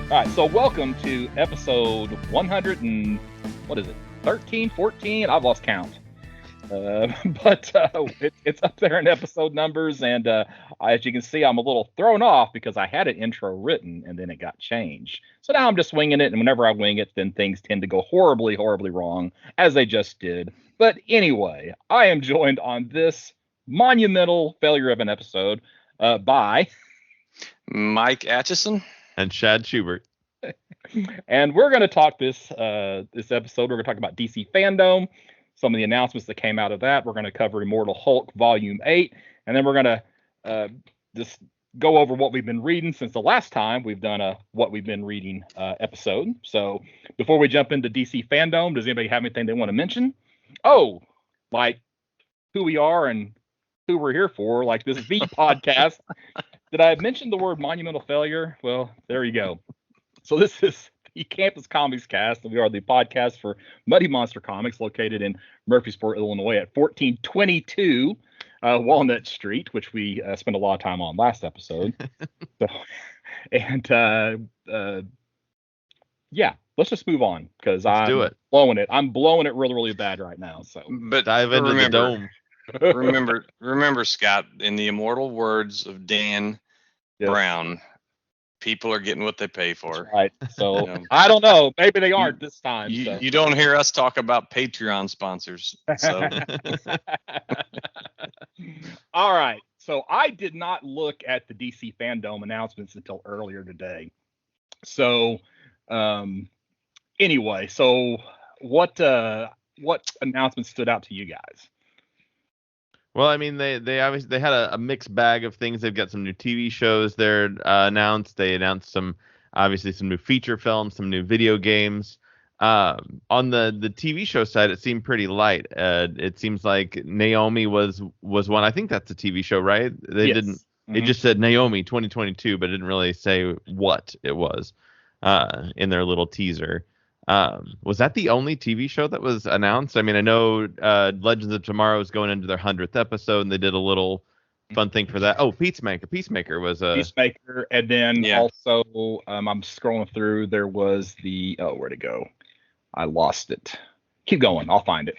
All right, so welcome to episode 100 and, what is it, 13, 14? I've lost count. But it's up there in episode numbers, and as you can see, I'm a little thrown off because I had an intro written, and then it got changed. So now I'm just winging it, and whenever I wing it, then things tend to go horribly, horribly wrong, as they just did. But anyway, I am joined on this monumental failure of an episode by Mike Atchison and Shad Schubert. And we're going to talk this episode. We're going to talk about DC Fandome, some of the announcements that came out of that. We're going to cover Immortal Hulk Volume 8, and then we're going to just go over what we've been reading since the last time we've done a what we've been reading episode. So before we jump into DC Fandome, does anybody have anything they want to mention? Oh, like who we are and who we're here for, like this V podcast. Did I mention the word monumental failure? Well, there you go. So this is the Campus Comics Cast, and we are the podcast for Muddy Monster Comics, located in Murfreesboro, Illinois, at 1422 Walnut Street, which we spent a lot of time on last episode. Yeah, let's just move on because I'm blowing it. I'm blowing it really, really bad right now. So, but dive into the dome. remember, Scott, in the immortal words of Dan Brown. People are getting what they pay for. Right. So I don't know. Maybe they aren't this time. You don't hear us talk about Patreon sponsors. So. All right. So I did not look at the DC Fandome announcements until earlier today. So anyway, so what announcements stood out to you guys? Well, I mean, they obviously had a mixed bag of things. They've got some new TV shows they're announced. They announced some new feature films, some new video games. On the TV show side, it seemed pretty light. It seems like Naomi was one. I think that's a TV show, right? They didn't. Mm-hmm. It just said Naomi 2022, but it didn't really say what it was in their little teaser. Was that the only TV show that was announced? I mean, I know Legends of Tomorrow is going into their 100th episode, and they did a little fun thing for that. Oh, Peacemaker. Peacemaker was a Peacemaker, and then also I'm scrolling through. There was where'd it go? I lost it. Keep going. I'll find it.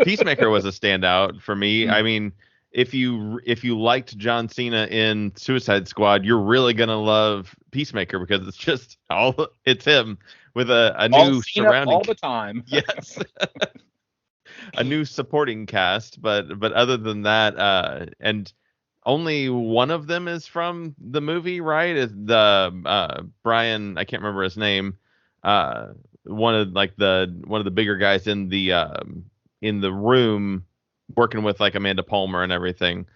Peacemaker was a standout for me. Mm-hmm. I mean, if you liked John Cena in Suicide Squad, you're really gonna love Peacemaker because it's him. With a new surrounding all the time. Yes. A new supporting cast, but other than that, and only one of them is from the movie, right? Is the Brian, I can't remember his name, one of the bigger guys in the room working with like Amanda Palmer and everything,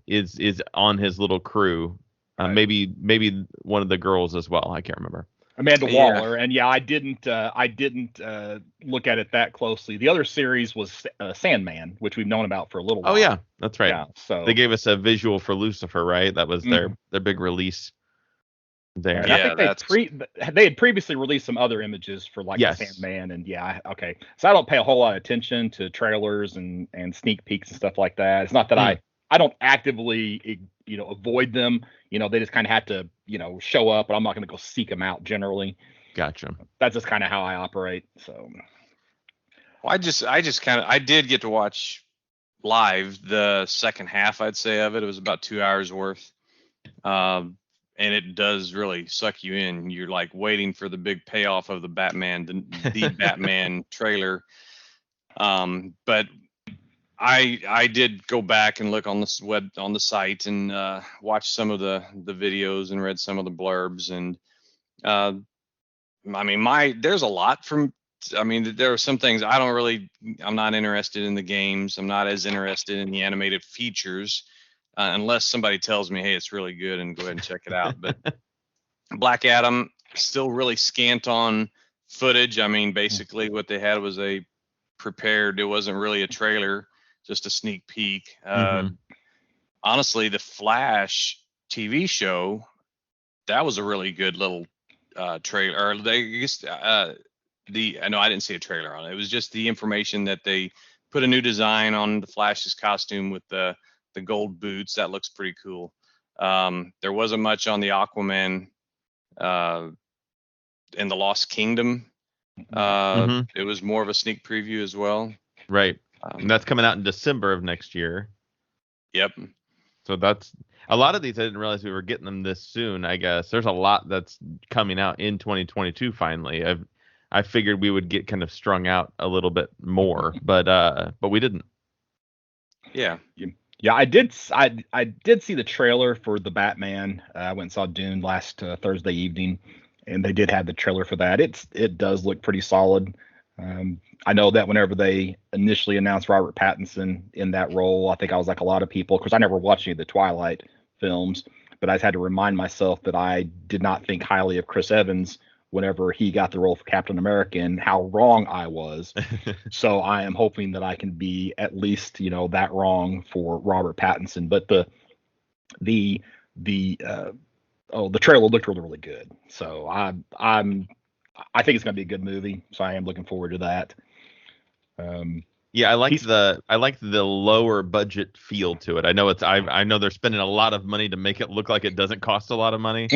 is on his little crew. Right. Maybe one of the girls as well. I can't remember. Amanda Waller, and I didn't look at it that closely. The other series was Sandman, which we've known about for a little while. Oh yeah, that's right. Yeah, so they gave us a visual for Lucifer, right? That was their big release there. Yeah, I think they had previously released some other images for Sandman, and okay. So I don't pay a whole lot of attention to trailers and sneak peeks and stuff like that. It's not that I don't actively avoid them. They just kind of have to show up, but I'm not going to go seek them out generally. Gotcha. That's just kind of how I operate. So, well, I did get to watch live the second half, I'd say, of it. It was about 2 hours worth. And it does really suck you in. You're like waiting for the big payoff of the Batman, the Batman trailer. But I did go back and look on the site and watch some of the videos and read some of the blurbs, and there's a lot from. I mean, there are some things I'm not interested in the games. I'm not as interested in the animated features unless somebody tells me, hey, it's really good, and go ahead and check it out. But Black Adam, still really scant on footage. I mean, basically what they had was a prepared. It wasn't really a trailer, just a sneak peek. Honestly, the Flash TV show, that was a really good little trailer. Or they just I know I didn't see a trailer on it. It was just the information that they put a new design on the Flash's costume with the gold boots. That looks pretty cool. There wasn't much on the Aquaman in the Lost Kingdom. It was more of a sneak preview as well. Right. And that's coming out in December of next year. Yep. So that's a lot of these. I didn't realize we were getting them this soon. I guess there's a lot that's coming out in 2022. Finally, I figured we would get kind of strung out a little bit more, but we didn't. Yeah. Yeah, I did see the trailer for the Batman. I went and saw Dune last Thursday evening, and they did have the trailer for that. It does look pretty solid. I know that whenever they initially announced Robert Pattinson in that role, I think I was like a lot of people, because I never watched any of the Twilight films, but I had to remind myself that I did not think highly of Chris Evans whenever he got the role for Captain America, and how wrong I was. So I am hoping that I can be at least, that wrong for Robert Pattinson. But the trailer looked really, really good. So I think it's going to be a good movie. So I am looking forward to that. Yeah, I like the lower budget feel to it. I know I know they're spending a lot of money to make it look like it doesn't cost a lot of money,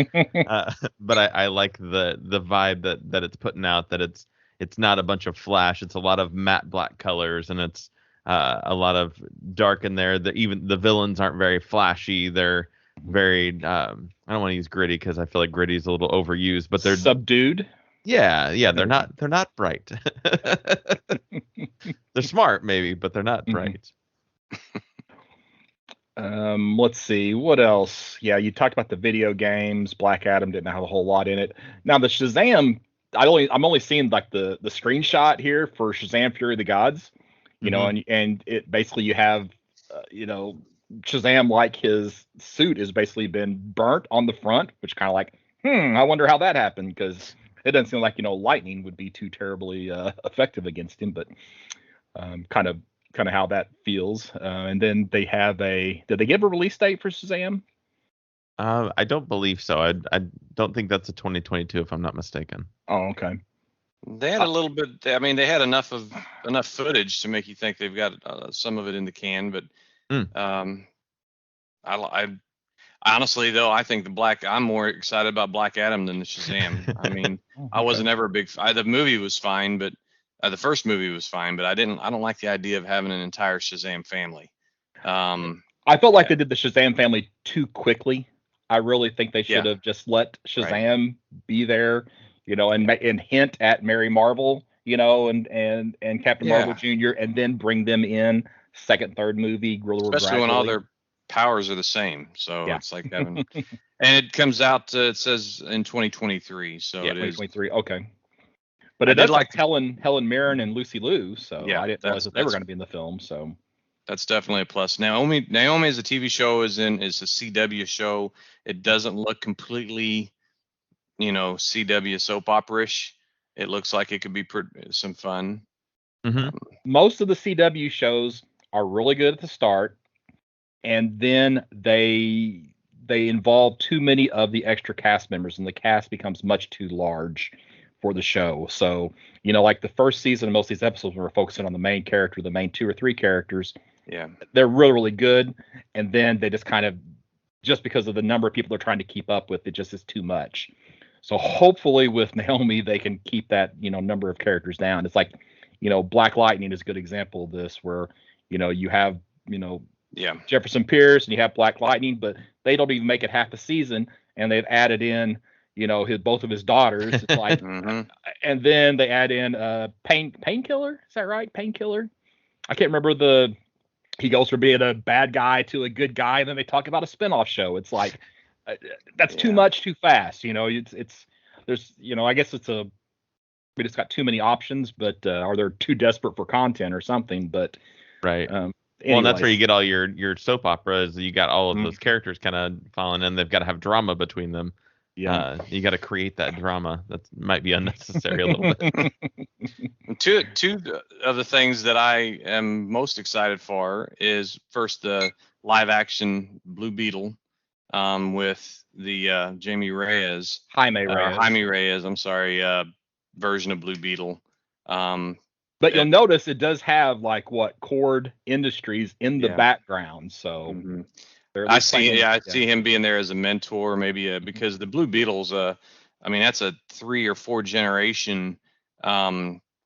but I like the vibe that it's putting out. That it's not a bunch of flash. It's a lot of matte black colors, and it's a lot of dark in there. Even the villains aren't very flashy. They're very I don't want to use gritty because I feel like gritty is a little overused, but they're subdued. Yeah, they're not bright. They're smart, maybe, but they're not bright. Let's see, what else? Yeah, you talked about the video games. Black Adam didn't have a whole lot in it. Now the Shazam, I'm only seeing like the screenshot here for Shazam: Fury of the Gods. And it basically you have Shazam, like his suit has basically been burnt on the front, which kind of like, I wonder how that happened, because it doesn't seem like lightning would be too terribly effective against him, but kind of how that feels. And then they have did they give a release date for Shazam? I don't believe so. I don't think that's a 2022 if I'm not mistaken. Oh, okay. They had a little bit. I mean, they had enough footage to make you think they've got some of it in the can, but I honestly, though, I think I'm more excited about Black Adam than the Shazam. I mean, okay. I wasn't ever a big. The movie was fine, but the first movie was fine, but I don't like the idea of having an entire Shazam family. I felt like they did the Shazam family too quickly. I really think they should have just let Shazam be there, and hint at Mary Marvel, and Captain Marvel Jr., and then bring them in second, third movie, especially when all their powers are the same. So it's like having, and it comes out, it says in 2023. So it 2023. Okay. But it does like Helen Mirren and Lucy Liu. So I didn't realize that they were going to be in the film. So that's definitely a plus. Naomi is a TV show, is a CW show. It doesn't look completely, CW soap opera-ish. It looks like it could be some fun. Most of the CW shows are really good at the start, and then they involve too many of the extra cast members, and the cast becomes much too large for the show. So, like the first season of most of these episodes, we're focusing on the main character, the main 2 or 3 characters. Yeah, they're really, really good, and then they just kind of, just because of the number of people they're trying to keep up with, it just is too much. So hopefully with Naomi, they can keep that, number of characters down. It's like, Black Lightning is a good example of this, where, you have, Jefferson Pierce and you have Black Lightning, but they don't even make it half a season, and they've added in, both of his daughters. It's like, and then they add in Painkiller. Is that right? Painkiller. I can't remember he goes from being a bad guy to a good guy, and then they talk about a spinoff show. It's like, that's too much too fast. There's, I guess we just got too many options, but or they're too desperate for content or something. But right. Well, and that's where you get all your soap operas. You got all of those characters kind of falling in. They've got to have drama between them. Yeah. You got to create that drama. That might be unnecessary a little bit. Two of the things that I am most excited for is first the live action Blue Beetle with the Jaime Reyes. I'm sorry, version of Blue Beetle. But you'll notice it does have like Cord Industries in the background, so mm-hmm. I see him being there as a mentor, maybe because the Blue Beetle's I mean that's a 3 or 4 generation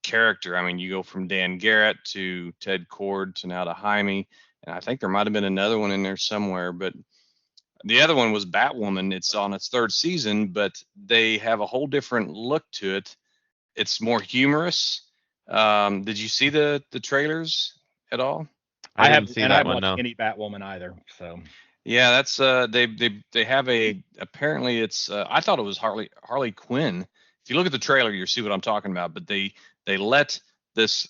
character. I mean you go from Dan Garrett to Ted Cord to now to Jaime, and I think there might have been another one in there somewhere, but the other one was Batwoman. It's on its 3rd season, but they have a whole different look to it. It's more humorous. Did you see the trailers at all? I haven't seen that one. No. Any Batwoman either. So yeah, that's they have apparently it's I thought it was Harley Quinn. If you look at the trailer, you'll see what I'm talking about. But they let this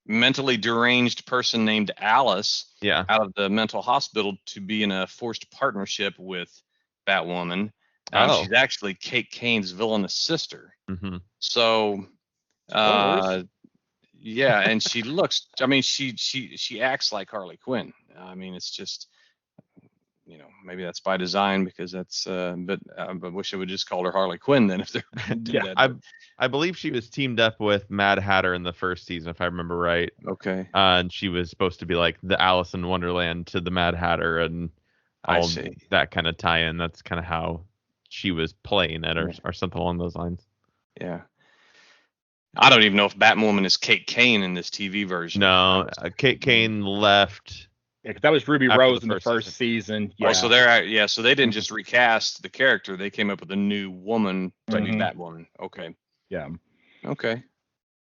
mentally deranged person named Alice out of the mental hospital to be in a forced partnership with Batwoman. She's actually Kate Kane's villainous sister. Mm-hmm. So yeah, and she looks. I mean, she acts like Harley Quinn. I mean, it's just, maybe that's by design because that's. But I wish I would just call her Harley Quinn then if they're gonna do that. I believe she was teamed up with Mad Hatter in the 1st season, if I remember right. Okay. And she was supposed to be like the Alice in Wonderland to the Mad Hatter and all that kind of tie-in. That's kind of how she was playing it, or something along those lines. Yeah. I don't even know if Batwoman is Kate Kane in this TV version. No, Kate Kane left. Yeah, because that was Ruby Rose in the first season. Yeah. Oh, so so they didn't just recast the character; they came up with a new woman to be Batwoman. Okay. Yeah. Okay.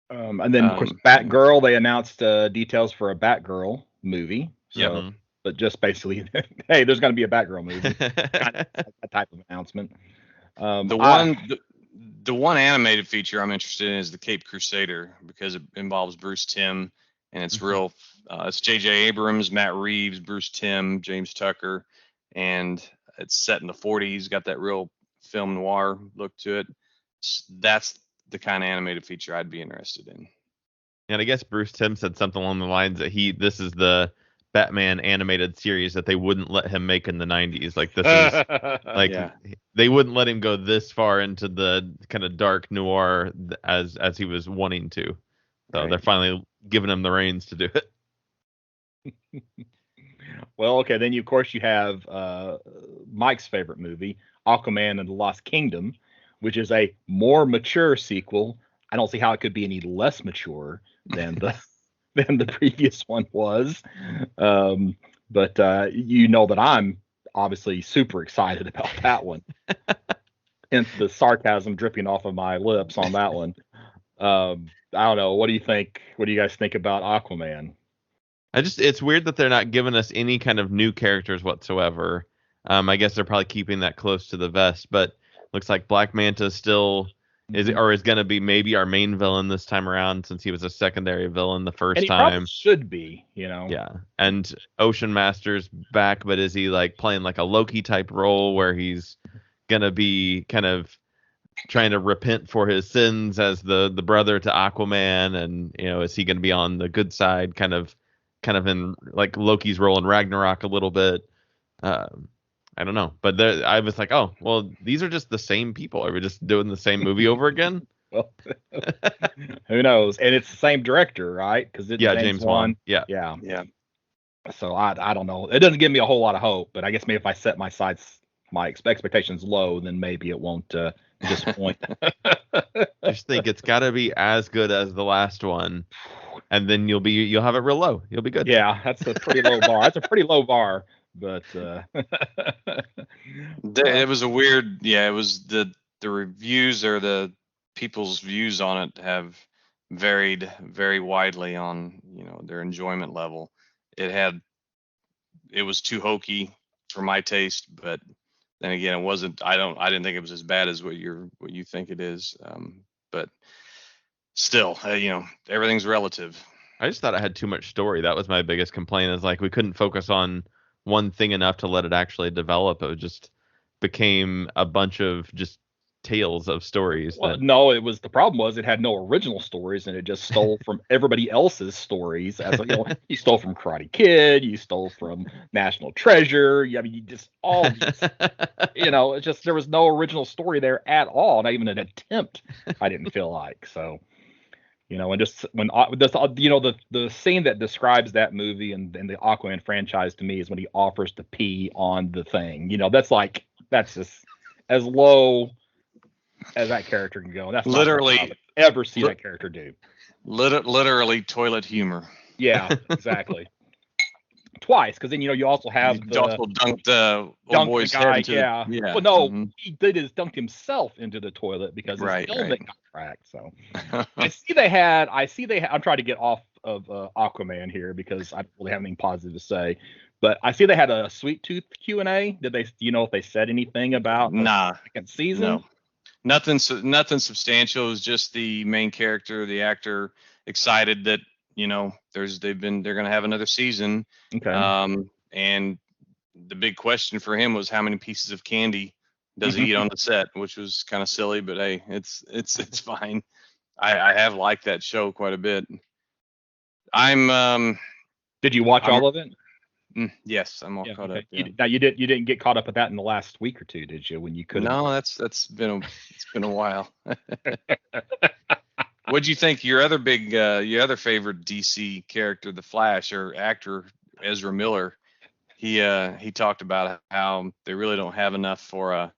And then of course Batgirl. They announced details for a Batgirl movie. So, but just basically, hey, there's going to be a Batgirl movie. That type of announcement. The one animated feature I'm interested in is the Cape Crusader because it involves Bruce Timm and it's real. It's J.J. Abrams, Matt Reeves, Bruce Timm, James Tucker, and it's set in the 40s. Got that real film noir look to it. That's the kind of animated feature I'd be interested in. And I guess Bruce Timm said something along the lines that this is the Batman animated series that they wouldn't let him make in the 90s. Like this is they wouldn't let him go this far into the kind of dark noir as he was wanting to. So they're finally giving him the reins to do it. Well, okay, then of course you have Mike's favorite movie, Aquaman and the Lost Kingdom, which is a more mature sequel. I don't see how it could be any less mature than the previous one was. But you know that I'm obviously super excited about that one. Hence the sarcasm dripping off of my lips on that one. I don't know. What do you think? What do you guys think about Aquaman? It's weird that they're not giving us any kind of new characters whatsoever. I guess they're probably keeping that close to the vest, but looks like Black Manta still is going to be maybe our main villain this time around, since he was a secondary villain the first time. Should be, Yeah, and Ocean Master's back, but is he like playing like a Loki type role where he's gonna be kind of trying to repent for his sins as the brother to Aquaman, and is he gonna be on the good side, kind of in like Loki's role in Ragnarok a little bit? I don't know, but I was like, oh, well, these are just the same people. Are we just doing the same movie over again? Well, who knows? And it's the same director, right? Because James Wan. Yeah. So I don't know. It doesn't give me a whole lot of hope, but I guess maybe if I set my expectations low, then maybe it won't disappoint. Just think it's got to be as good as the last one, and then you'll have it real low. You'll be good. Yeah, that's a pretty low bar. That's a pretty low bar. But it was a weird. Yeah, it was the reviews or the people's views on it have varied very widely on their enjoyment level. It was too hokey for my taste, but then again, it wasn't. I didn't think it was as bad as what you think it is. But still, everything's relative. I just thought it had too much story. That was my biggest complaint. Is like we couldn't focus on one thing enough to let it actually develop. It was just became a bunch of just tales of stories. Well, no, the problem was it had no original stories, and it just stole from everybody else's stories. As you stole from Karate Kid, you stole from National Treasure. I mean, you just all these, it's just there was no original story there at all, not even an attempt. I didn't feel like so. And just when the scene that describes that movie and the Aquaman franchise to me is when he offers to pee on the thing. That's just as low as that character can go. That's literally not I would ever see that character do. Literally toilet humor. Yeah, exactly. Twice, because then you also have He also dunked old boy's the guy. head into Yeah. yeah. Well, no, Mhm. he did his dunked himself into the toilet because his helmet got cracked. So I see they had. I'm trying to get off of Aquaman here because I don't really have anything positive to say. But I see they had a Sweet Tooth Q&A. Did they? Do you know if they said anything about the second season? No. Nothing substantial. It was just the main character, the actor, excited that they're going to have another season. Okay. And the big question for him was how many pieces of candy does he eat on the set, which was kind of silly, but hey, it's fine. I have liked that show quite a bit. Did you watch all of it? Yes, I'm all caught up. Yeah. Now you didn't get caught up with that in the last week or two, did you? When you could. No, it's been a while. What'd you think? Your other favorite DC character, the Flash, or actor Ezra Miller? He talked about how they really don't have enough for a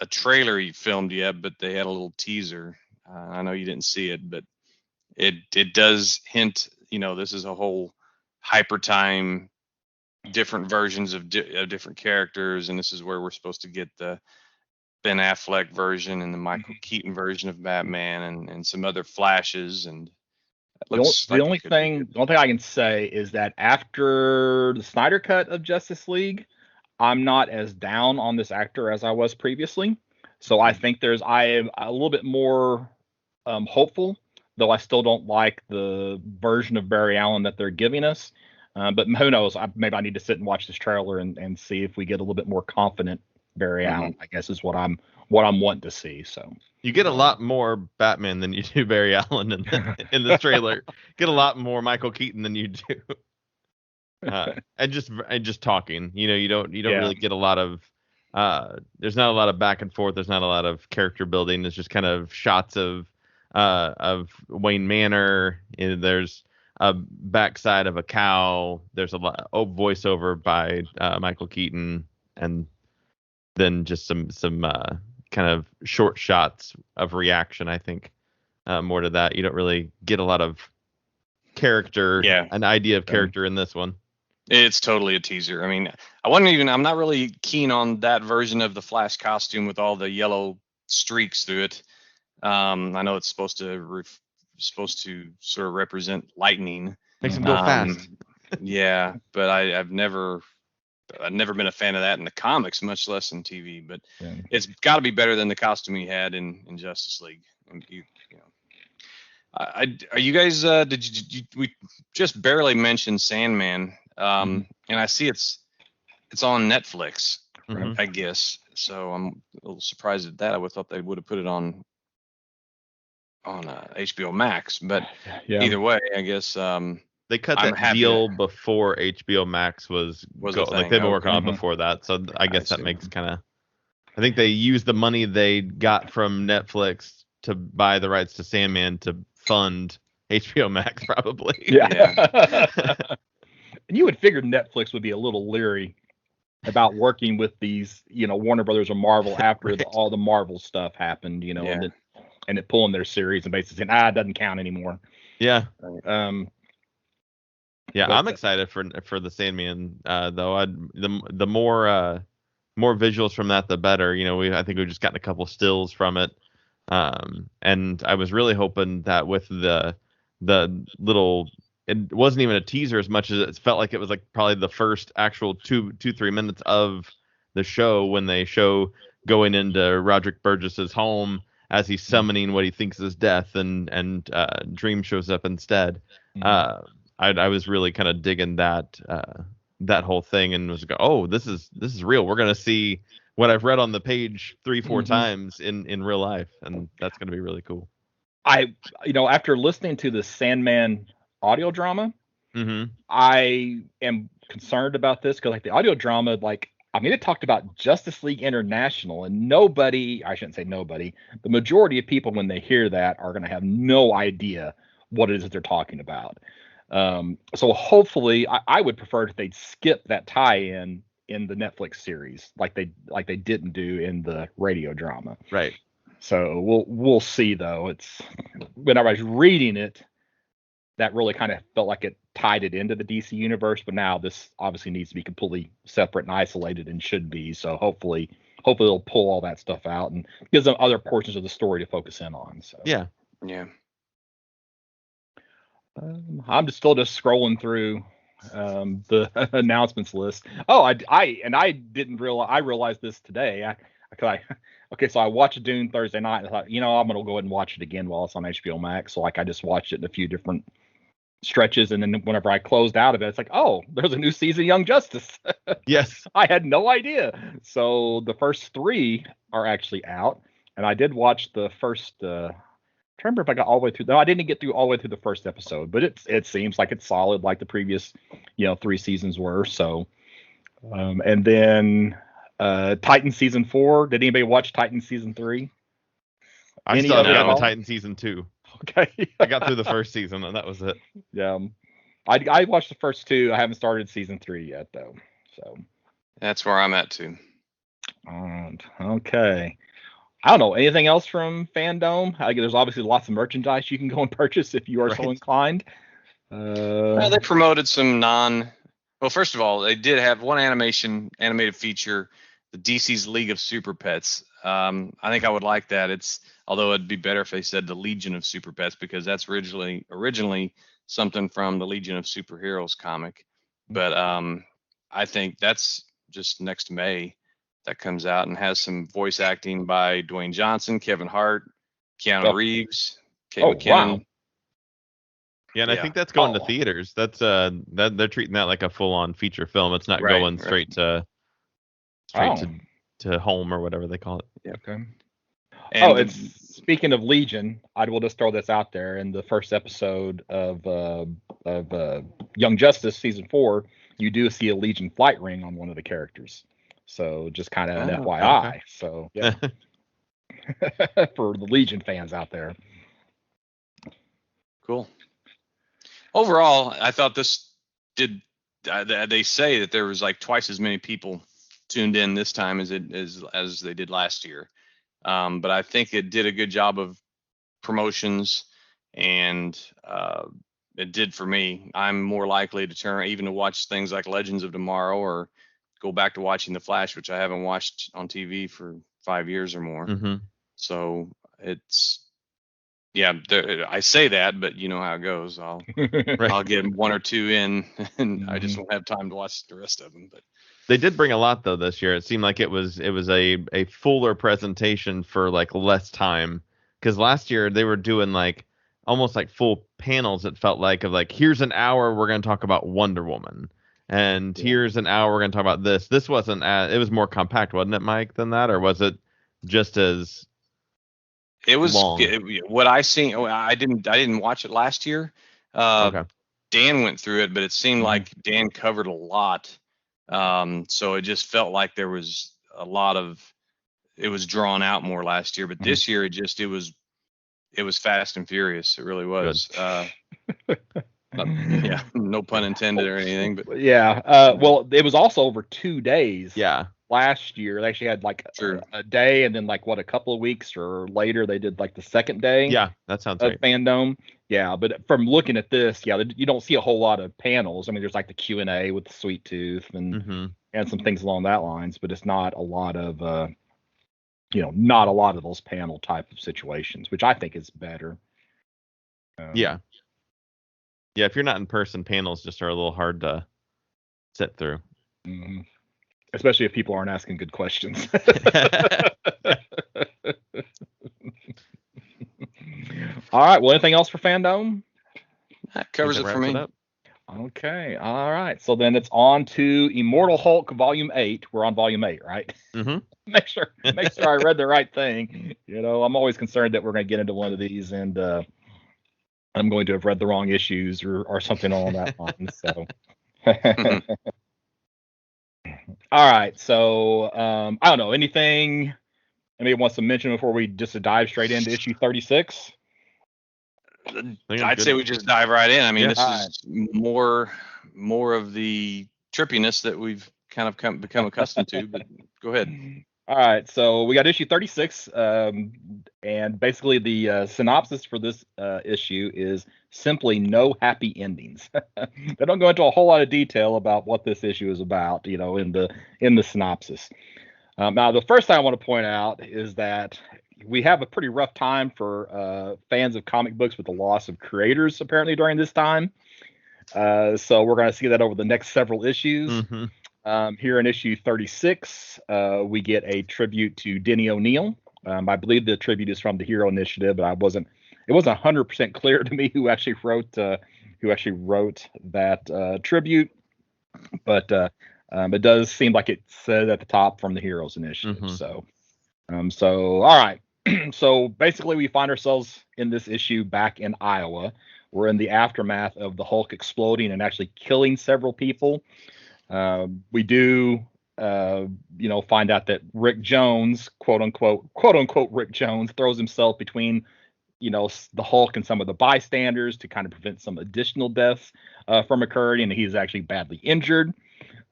trailer he filmed yet, but they had a little teaser. I know you didn't see it, but it does hint. This is a whole hyper time. Different versions of different characters, and this is where we're supposed to get the Ben Affleck version and the Michael Keaton version of Batman and some other flashes. And the only thing I can say is that after the Snyder cut of Justice League, I'm not as down on this actor as I was previously. So I think I am a little bit more hopeful, though I still don't like the version of Barry Allen that they're giving us. But who knows? Maybe I need to sit and watch this trailer and see if we get a little bit more confident Barry Allen. I guess is what I'm wanting to see. So you get a lot more Batman than you do Barry Allen in the trailer. Get a lot more Michael Keaton than you do. And just talking. You don't really get a lot of. There's not a lot of back and forth. There's not a lot of character building. It's just kind of shots of Wayne Manor. There's a backside of a cow. There's a lot voiceover by Michael Keaton, and then just some kind of short shots of reaction. I think more to that. You don't really get a lot of character, an idea of character in this one. It's totally a teaser. I mean, I'm not really keen on that version of the Flash costume with all the yellow streaks through it. I know it's supposed to sort of represent lightning. Makes him go fast. Yeah, but I've never been a fan of that in the comics, much less in TV. But it's got to be better than the costume he had in Justice League. And are you guys? We just barely mentioned Sandman, and I see it's on Netflix, I guess. So I'm a little surprised at that. I would have thought they would have put it on HBO Max, but either way, I guess they cut that deal before HBO Max was like they've been working on it before that. So I guess that makes kind of. I think they used the money they got from Netflix to buy the rights to Sandman to fund HBO Max, probably. Yeah. And you would figure Netflix would be a little leery about working with these, Warner Brothers or Marvel after all the Marvel stuff happened, and it pulling their series and basically saying, it doesn't count anymore. Yeah. I'm excited for the Sandman, though. The more visuals from that, the better. I think we've just gotten a couple stills from it, and I was really hoping that with the little, it wasn't even a teaser as much as it felt like it was like probably the first actual 2-3 minutes of the show when they show going into Roderick Burgess's home as he's summoning what he thinks is death, and Dream shows up instead. I was really kind of digging that whole thing, and was like, oh, this is real. We're gonna see what I've read on the page 3-4 times in real life, and that's going to be really cool. After listening to the Sandman audio drama, I am concerned about this because, like, the audio drama, like, I mean, it talked about Justice League International, and I shouldn't say nobody, the majority of people, when they hear that, are going to have no idea what it is that they're talking about. So hopefully, I would prefer if they'd skip that tie-in in the Netflix series, like they didn't do in the radio drama. Right. So we'll see, though. It's whenever I was reading it, that really kind of felt like it tied it into the DC universe, but now this obviously needs to be completely separate and isolated, and should be. So hopefully they'll pull all that stuff out and gives them other portions of the story to focus in on. So yeah. I'm still scrolling through the announcements list. Oh, I didn't realize. I realized this today. So I watched Dune Thursday night, and I thought, I'm gonna go ahead and watch it again while it's on HBO Max. So, like, I just watched it in a few different stretches, and then whenever I closed out of it, it's like, oh, there's a new season of Young Justice. Yes. I had no idea. So the first 3 are actually out, and I did watch the first. I'm trying to remember if I got all the way through. No, I didn't get through all the way through the first episode, but it seems like it's solid, like the previous 3 seasons were. So, and then Titan season 4. Did anybody watch Titan season 3? I still haven't gotten to Titan season 2. Okay. I got through the first season, and that was it. Yeah. I watched the first 2. I haven't started season 3 yet, though. So that's where I'm at too. Okay. I don't know. Anything else from Fandome? There's obviously lots of merchandise you can go and purchase if you are so inclined. They promoted some Well, first of all, they did have one animated feature, the DC's League of Super Pets. I think I would like that. Although it'd be better if they said the Legion of Super Pets, because that's originally something from the Legion of Superheroes comic. But I think that's just next May that comes out, and has some voice acting by Dwayne Johnson, Kevin Hart, Keanu Reeves, Kate McKinnon. Wow. Yeah, and I think that's going to theaters. That's that they're treating that like a full-on feature film. It's not going straight to home or whatever they call it. Yeah. Okay. And it's speaking of Legion, I will just throw this out there. In the first episode of Young Justice season 4, you do see a Legion flight ring on one of the characters. So just kind of an FYI. Okay. So yeah, for the Legion fans out there. Cool. Overall, I thought this did. They say that there was like twice as many people tuned in this time as they did last year. But I think it did a good job of promotions, and it did for me. I'm more likely to turn even to watch things like Legends of Tomorrow, or go back to watching The Flash, which I haven't watched on TV for 5 years or more. Mm-hmm. So it's. Yeah, I say that, but you know how it goes. I'll get 1 or 2 in, and I just won't have time to watch the rest of them. But they did bring a lot though this year. It seemed like it was a fuller presentation for like less time, because last year they were doing like almost like full panels. It felt like, of like, here's an hour we're going to talk about Wonder Woman, and here's an hour we're going to talk about this. This wasn't it was more compact, wasn't it, Mike, than that, or was it just as It was what I seen. I didn't watch it last year. Okay. Dan went through it, but it seemed like Dan covered a lot. So it just felt like there was a lot of. It was drawn out more last year, but this year it was fast and furious. It really was. Yeah, no pun intended or anything, but yeah. Well, it was also over 2 days. Yeah. Last year they actually had like a day, and then like a couple of weeks or later they did like the second day. Yeah, that sounds right. Fandome. Yeah, but from looking at this, you don't see a whole lot of panels. I mean, there's like the Q&A with Sweet Tooth and some things along that lines, but it's not a lot of not a lot of those panel type of situations, which I think is better. Yeah, if you're not in person, panels just are a little hard to sit through. Mm-hmm. Especially if people aren't asking good questions. All right. Well, anything else for Fandome? That covers it for me. Okay. All right. So then it's on to Immortal Hulk Volume 8. We're on Volume 8, right? Mm-hmm. Make sure I read the right thing. I'm always concerned that we're going to get into one of these and I'm going to have read the wrong issues or something along that line. So, all right. So, I don't know. Anything anybody wants to mention before we just dive straight into issue 36? I'd say we just dive right in. I mean, this All is more of the trippiness that we've kind of become accustomed to. But go ahead. All right, so we got issue 36, and basically the synopsis for this issue is simply no happy endings. They don't go into a whole lot of detail about what this issue is about, in the synopsis. Now, the first thing I want to point out is that we have a pretty rough time for fans of comic books with the loss of creators apparently during this time. So we're going to see that over the next several issues. Mm-hmm. Here in issue 36, we get a tribute to Denny O'Neil. I believe the tribute is from the Hero Initiative, but it wasn't 100% clear to me who actually wrote that tribute. But it does seem like it said at the top from the Heroes Initiative. Mm-hmm. So all right. So basically, we find ourselves in this issue back in Iowa. We're in the aftermath of the Hulk exploding and actually killing several people. We do, find out that Rick Jones, quote unquote Rick Jones, throws himself between, the Hulk and some of the bystanders to kind of prevent some additional deaths from occurring, and he's actually badly injured.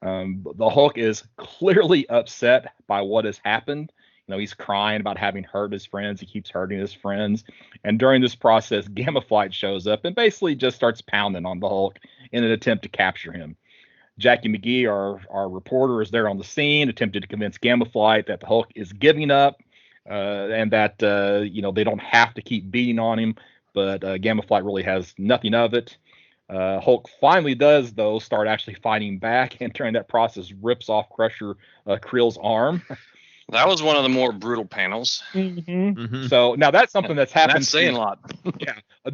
The Hulk is clearly upset by what has happened. He's crying about having hurt his friends. He keeps hurting his friends. And during this process, Gamma Flight shows up and basically just starts pounding on the Hulk in an attempt to capture him. Jackie McGee, our reporter, is there on the scene, attempted to convince Gamma Flight that the Hulk is giving up and that, they don't have to keep beating on him. But Gamma Flight really has nothing of it. Hulk finally does, though, start actually fighting back, and during that process rips off Crusher Creel's arm. That was one of the more brutal panels. Mm-hmm. Mm-hmm. So now that's something that's happened. That's saying a lot.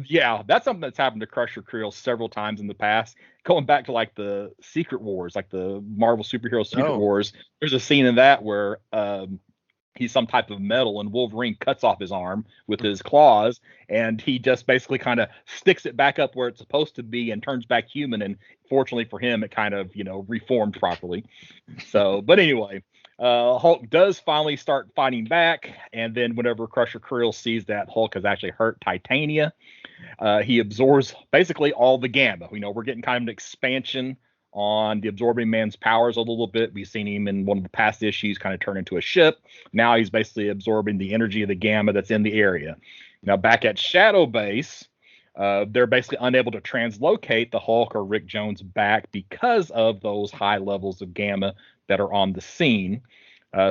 Yeah, that's something that's happened to Crusher Creel several times in the past. Going back to like the Secret Wars, like the Marvel superhero Secret Wars. There's a scene in that where he's some type of metal and Wolverine cuts off his arm with his claws, and he just basically kind of sticks it back up where it's supposed to be and turns back human. And fortunately for him, it kind of reformed properly. So, but anyway. Hulk does finally start fighting back, and then whenever Crusher Creel sees that Hulk has actually hurt Titania, he absorbs basically all the gamma. We're getting kind of an expansion on the Absorbing Man's powers a little bit. We've seen him in one of the past issues kind of turn into a ship. Now he's basically absorbing the energy of the gamma that's in the area. Now back at Shadow Base, they're basically unable to translocate the Hulk or Rick Jones back because of those high levels of gamma that are on the scene.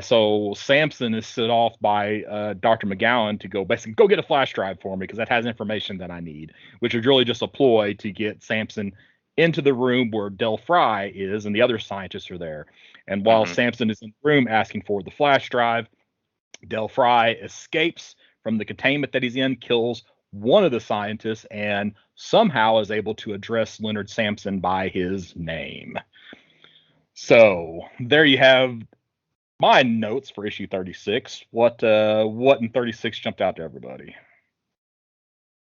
So Samson is set off by Dr. McGowan to go get a flash drive for me because that has information that I need, which is really just a ploy to get Samson into the room where Del Fry is and the other scientists are there. And while Samson is in the room asking for the flash drive, Del Fry escapes from the containment that he's in, kills one of the scientists, and somehow is able to address Leonard Samson by his name. So there you have my notes for issue 36. What in 36 jumped out to everybody?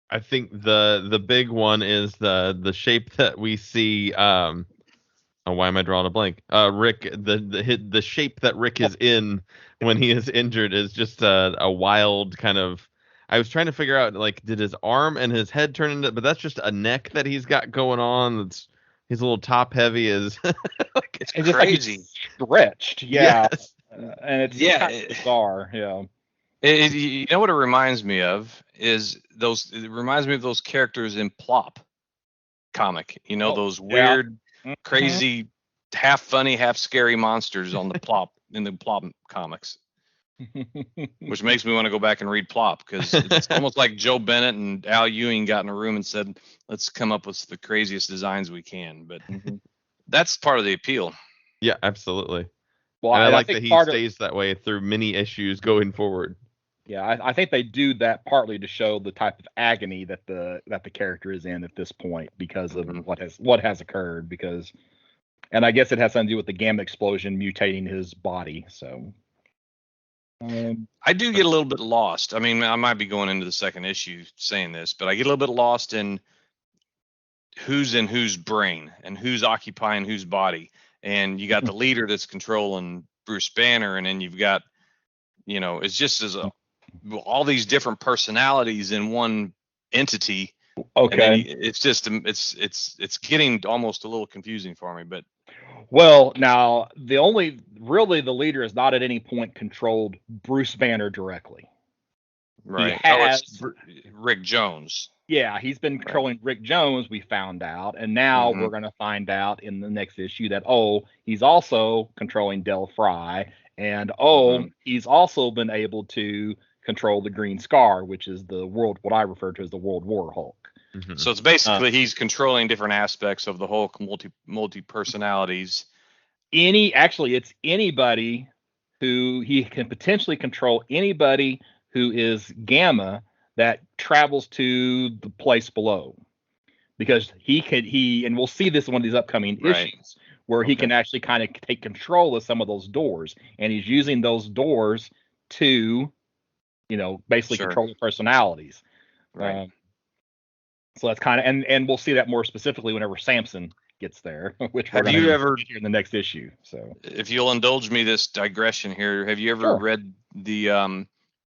I think the big one is the shape that we see. Why am I drawing a blank? Rick, the shape that Rick is in when he is injured is just a wild kind of. I was trying to figure out, like, did his arm and his head turn into? But that's just a neck that he's got going on. He's a little top heavy. Is like it's crazy. Like it's stretched, yeah. Yes. And it's kind of bizarre, yeah. You know what it reminds me of is it reminds me of those characters in Plop comic. Those weird, crazy, half funny, half scary monsters on the Plop in the Plop comics. Which makes me want to go back and read Plop because it's almost like Joe Bennett and Al Ewing got in a room and said, let's come up with the craziest designs we can. But that's part of the appeal. Yeah, absolutely. Well, and I like that he stays that way through many issues going forward. Yeah, I think they do that partly to show the type of agony that the character is in at this point because of what has occurred. And I guess it has something to do with the gamma explosion mutating his body. So I do get a little bit lost. I mean, I might be going into the second issue saying this, but I get a little bit lost in who's in whose brain and who's occupying whose body. And you got the leader that's controlling Bruce Banner, and then you've got, it's just all these different personalities in one entity. Okay. It's just it's getting almost a little confusing for me. But well, now the leader has not at any point controlled Bruce Banner directly. Right. It's Rick Jones. Yeah, he's been controlling Rick Jones, we found out, and now we're going to find out in the next issue that he's also controlling Del Fry, and he's also been able to control the Green Scar, which is what I refer to as the World War Hulk. Mm-hmm. So it's basically he's controlling different aspects of the Hulk, multi personalities. It's anybody who he can potentially control, anybody who is Gamma that travels to the place below, because and we'll see this in one of these upcoming issues where he can actually kind of take control of some of those doors, and he's using those doors to, basically control the personalities. Right. So that's kind of, and we'll see that more specifically whenever Samson gets there, which have you ever in the next issue. So if you'll indulge me this digression here, have you ever read the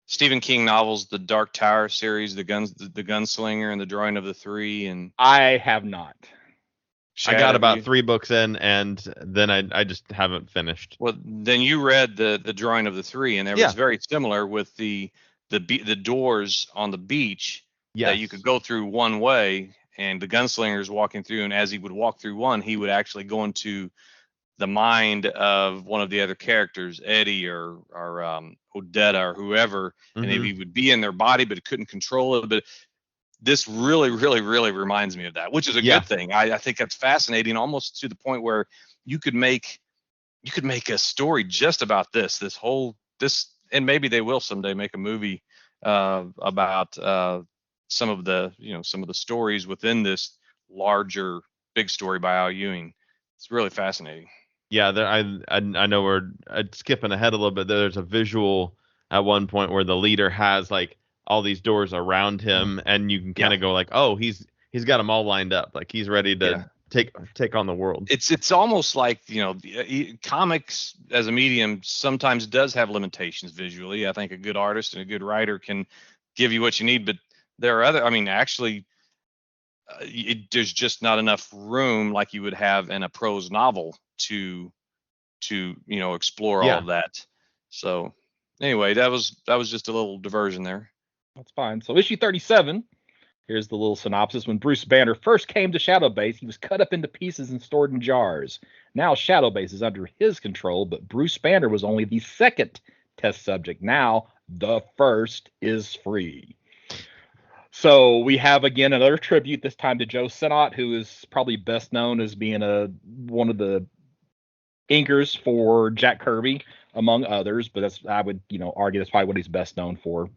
Stephen King novels, the Dark Tower series, the Gunslinger and the Drawing of the Three? And I have not. I got about 3 books in, and then I just haven't finished. Well, then you read the Drawing of the Three, and it was very similar with the doors on the beach that you could go through one way, and the gunslinger is walking through, and as he would walk through one, he would actually go into the mind of one of the other characters, Eddie or Odetta or whoever, and he would be in their body, but couldn't control it. But this really, really, really reminds me of that, which is a good thing. I think that's fascinating, almost to the point where you could make a story just about this, and maybe they will someday make a movie about some of the stories within this larger big story by Al Ewing. It's really fascinating. Yeah, I know we're skipping ahead a little bit. There's a visual at one point where the leader has like all these doors around him, and you can kind of go like, oh, he's got them all lined up, like he's ready to take on the world. It's almost like, comics as a medium sometimes does have limitations visually. I think a good artist and a good writer can give you what you need, but there are actually there's just not enough room like you would have in a prose novel to explore all of that. So anyway, that was just a little diversion there. That's fine. So issue 37, here's the little synopsis. When Bruce Banner first came to Shadow Base, he was cut up into pieces and stored in jars. Now Shadow Base is under his control, but Bruce Banner was only the second test subject. Now the first is free. So we have, again, another tribute, this time to Joe Sinnott, who is probably best known as being one of the inkers for Jack Kirby, among others. But I would argue that's probably what he's best known for.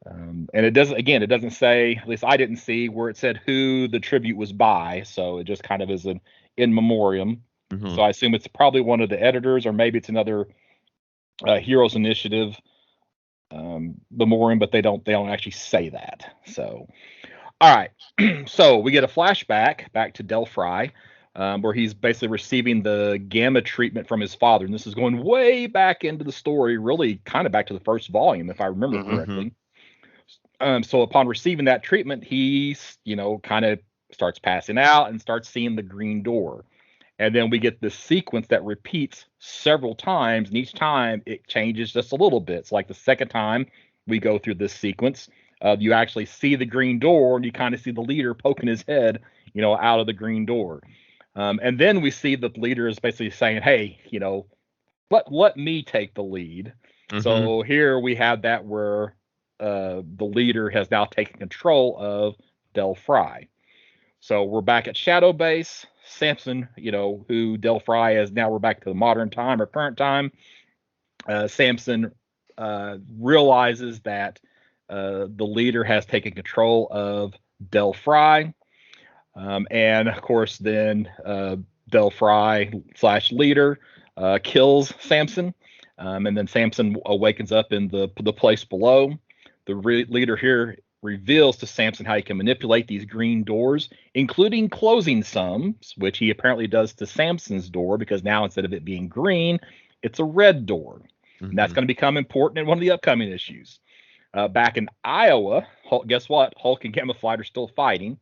And it doesn't say, at least I didn't see where it said who the tribute was by. So it just kind of is an in memoriam. So I assume it's probably one of the editors, or maybe it's another Heroes Initiative memoriam, but they don't actually say that. So all right. So we get a flashback back to Del Fry, where he's basically receiving the gamma treatment from his father, and this is going way back into the story, really kind of back to the first volume, if I remember correctly. So upon receiving that treatment, he's kind of starts passing out and starts seeing the green door. And then we get this sequence that repeats several times, and each time it changes just a little bit. It's like the second time we go through this sequence, you actually see the green door, and you kind of see the leader poking his head, out of the green door. And then we see that the leader is basically saying, hey, let me take the lead. So here we have that where the leader has now taken control of Del Fry. So we're back at Shadow Base. Samson, who Del Fry is now, we're back to the modern time or current time. Samson realizes that the leader has taken control of Delphi. And of course, then Delphi / leader kills Samson. And then Samson awakens up in the place below. The leader here reveals to Samson how he can manipulate these green doors, including closing some, which he apparently does to Samson's door, because now instead of it being green, it's a red door. Mm-hmm. And that's going to become important in one of the upcoming issues. Back in Iowa, guess what? Hulk and Gamma Flight are still fighting.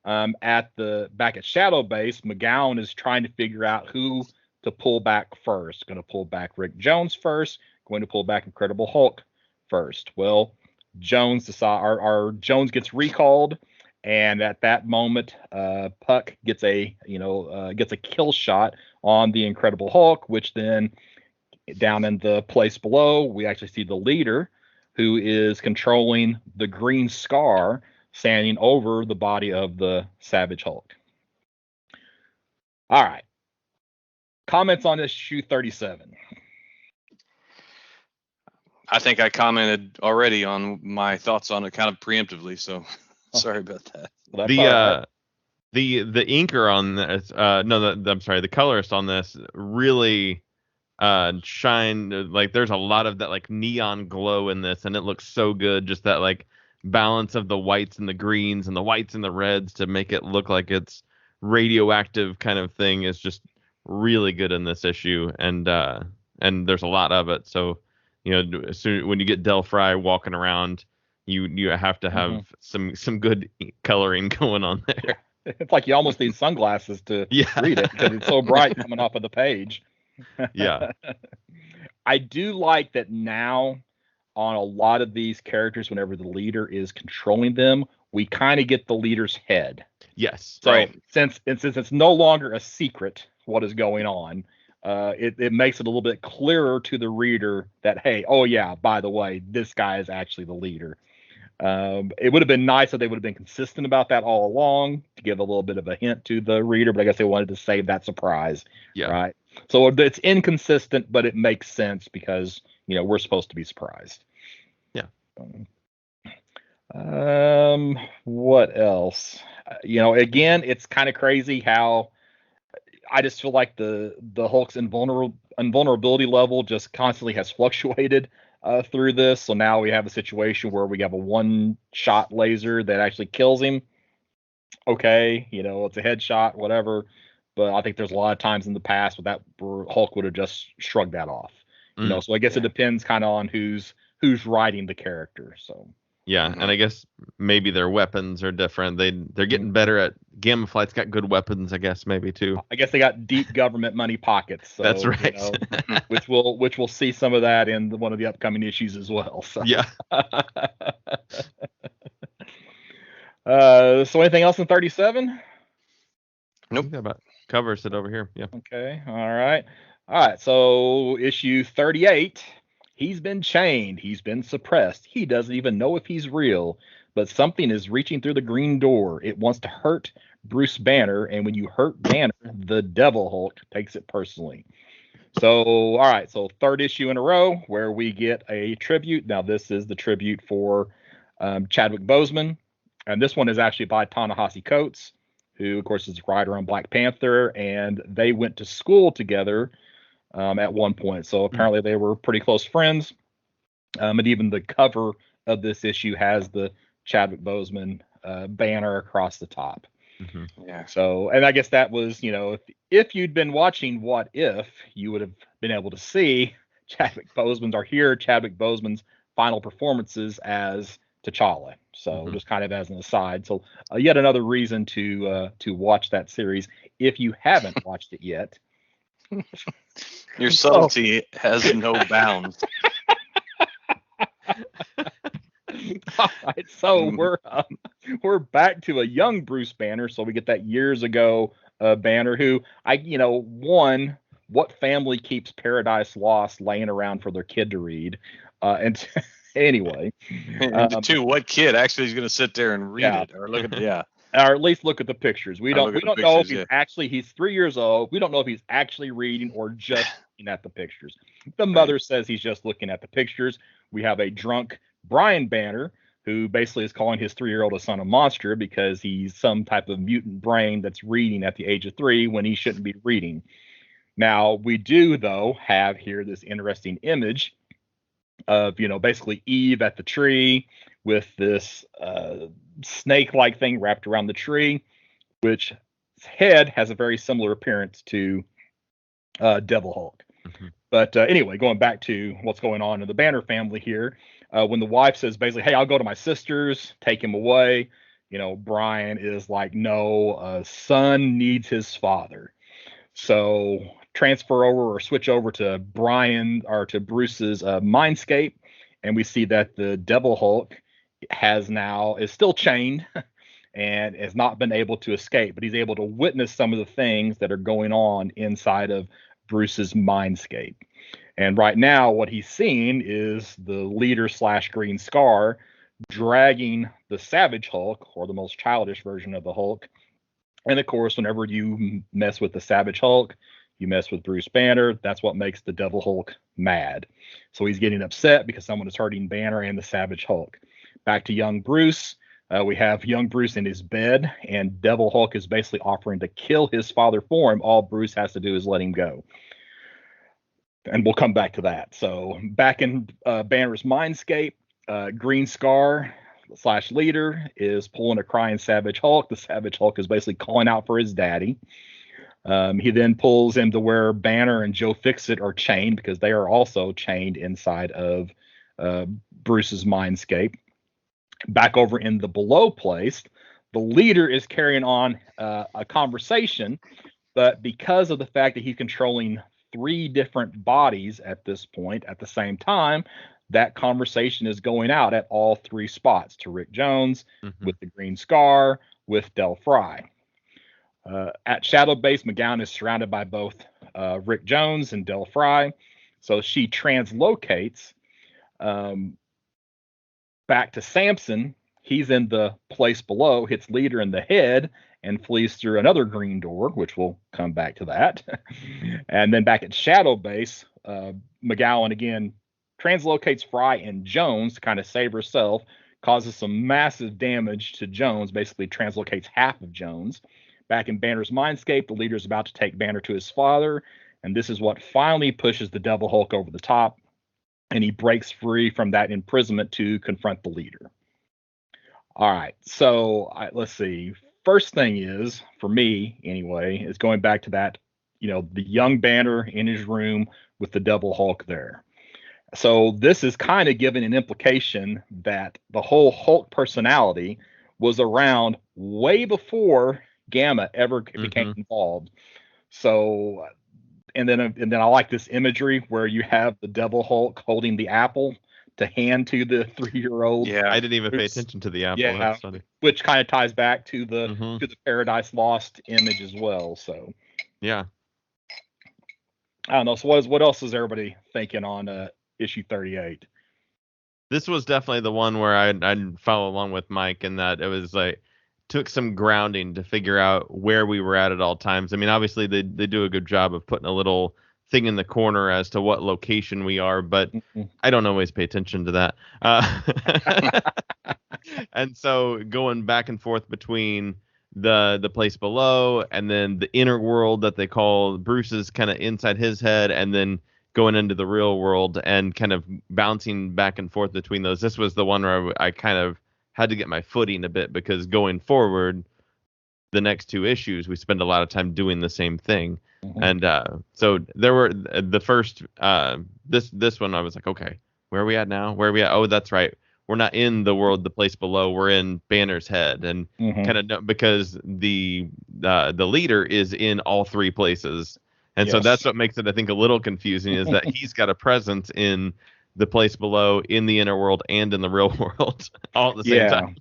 Back at Shadow Base, McGowan is trying to figure out who to pull back first. Going to pull back Rick Jones first. Going to pull back Incredible Hulk first. Well, Jones gets recalled, and at that moment, Puck gets a kill shot on the Incredible Hulk, which then down in the place below, we actually see the leader, who is controlling the green scar standing over the body of the Savage Hulk. All right. Comments on issue 37. I think I commented already on my thoughts on it kind of preemptively, so sorry about that. Well, the inker on this, the colorist on this really shine, like there's a lot of that like neon glow in this, and it looks so good. Just that like balance of the whites and the greens and the whites and the reds to make it look like it's radioactive kind of thing is just really good in this issue, and there's a lot of it. So when you get Delphi walking around, you have to have some good coloring going on there. It's like you almost need sunglasses to read it because it's so bright coming off of the page. Yeah. I do like that now on a lot of these characters, whenever the leader is controlling them, we kind of get the leader's head. Yes. So right. Since it's no longer a secret what is going on, it makes it a little bit clearer to the reader that, hey, oh yeah, by the way, this guy is actually the leader. It would have been nice if they would have been consistent about that all along to give a little bit of a hint to the reader, but I guess they wanted to save that surprise. Yeah. Right. So it's inconsistent, but it makes sense because, we're supposed to be surprised. Yeah. What else? Again, it's kind of crazy how I just feel like the Hulk's invulnerability level just constantly has fluctuated through this. So now we have a situation where we have a one-shot laser that actually kills him. Okay, it's a headshot, whatever. But I think there's a lot of times in the past where Hulk would have just shrugged that off. So I guess it depends kind of on who's writing the character. So yeah, and I guess maybe their weapons are different. They're getting better at Gamma Flight's got good weapons, I guess maybe too. I guess they got deep government money pockets. So, that's right. Which we'll see some of that in one of the upcoming issues as well. So. Yeah. So anything else in 37? Nope. About covers it over here. Yeah. Okay. All right. So issue 38. He's been chained. He's been suppressed. He doesn't even know if he's real, but something is reaching through the green door. It wants to hurt Bruce Banner, and when you hurt Banner, the Devil Hulk takes it personally. So, all right. So third issue in a row where we get a tribute. Now, this is the tribute for Chadwick Boseman, and this one is actually by Ta-Nehisi Coates, who, of course, is a writer on Black Panther, and they went to school together at one point. So apparently they were pretty close friends. And even the cover of this issue has the Chadwick Boseman banner across the top. Mm-hmm. Yeah. So, and I guess that was, if you'd been watching What If, you would have been able to see Chadwick Boseman's final performances as T'Challa. So just kind of as an aside. So yet another reason to watch that series if you haven't watched it yet. Your subtlety has no bounds. All right, so we're back to a young Bruce Banner. So we get that years ago Banner, who what family keeps Paradise Lost laying around for their kid to read? And anyway, and two, what kid actually is going to sit there and read it or look at or at least look at the pictures. We don't know if he's 3 years old. We don't know if he's actually reading or just looking at the pictures. The mother says he's just looking at the pictures. We have a drunk Brian Banner who basically is calling his 3-year-old a son of monster because he's some type of mutant brain that's reading at the age of 3 when he shouldn't be reading. Now, we do, though, have here this interesting image of, basically Eve at the tree with this snake-like thing wrapped around the tree, which head has a very similar appearance to Devil Hulk. Mm-hmm. But anyway, going back to what's going on in the Banner family here, when the wife says basically, hey, I'll go to my sister's, take him away, Brian is like, no, son needs his father. So transfer over or switch over to Brian or to Bruce's Mindscape, and we see that the Devil Hulk is still chained and has not been able to escape, but he's able to witness some of the things that are going on inside of Bruce's Mindscape. And right now, what he's seeing is the leader / Green Scar dragging the Savage Hulk, or the most childish version of the Hulk. And of course, whenever you mess with the Savage Hulk, you mess with Bruce Banner. That's what makes the Devil Hulk mad. So he's getting upset because someone is hurting Banner and the Savage Hulk. Back to young Bruce. We have young Bruce in his bed, and Devil Hulk is basically offering to kill his father for him. All Bruce has to do is let him go. And we'll come back to that. So back in Banner's Mindscape, Green Scar / leader is pulling a crying Savage Hulk. The Savage Hulk is basically calling out for his daddy. He then pulls him to where Banner and Joe Fixit are chained because they are also chained inside of Bruce's Mindscape. Back over in the below place, the leader is carrying on a conversation, but because of the fact that he's controlling 3 different bodies at this point at the same time, that conversation is going out at all 3 spots to Rick Jones, with the Green Scar, with Del Fry. At Shadow Base, McGowan is surrounded by both Rick Jones and Del Fry, so she translocates back to Samson. He's in the place below, hits Leader in the head, and flees through another green door, which we'll come back to that. And then back at Shadow Base, McGowan again translocates Fry and Jones to kind of save herself, causes some massive damage to Jones, basically translocates half of Jones. Back in Banner's Mindscape, the leader is about to take Banner to his father, and this is what finally pushes the Devil Hulk over the top, and he breaks free from that imprisonment to confront the leader. All right, so let's see. First thing is, for me anyway, is going back to that, the young Banner in his room with the Devil Hulk there. So this is kind of giving an implication that the whole Hulk personality was around way before Gamma ever became involved. So, and then I like this imagery where you have the Devil Hulk holding the apple to hand to the 3-year-old. Yeah, I didn't even pay attention to the apple. Yeah, that's funny. Which kind of ties back to the Paradise Lost image as well. So yeah, I don't know. So what else is everybody thinking on issue 38? This was definitely the one where I'd follow along with Mike, in that it was like took some grounding to figure out where we were at all times. I mean, obviously they do a good job of putting a little thing in the corner as to what location we are, but I don't always pay attention to that. And so going back and forth between the place below and then the inner world that they call Bruce's kind of inside his head, and then going into the real world and kind of bouncing back and forth between those. This was the one where I kind of had to get my footing a bit, because going forward, the next 2 issues, we spend a lot of time doing the same thing. And so there were the first, this one, I was like, okay, where are we at now? Where are we at? Oh, that's right. We're not in the world, the place below. We're in Banner's head, and kind of because the leader is in all 3 places. And so that's what makes it, I think, a little confusing, is that he's got a presence in the place below, in the inner world, and in the real world all at the same time.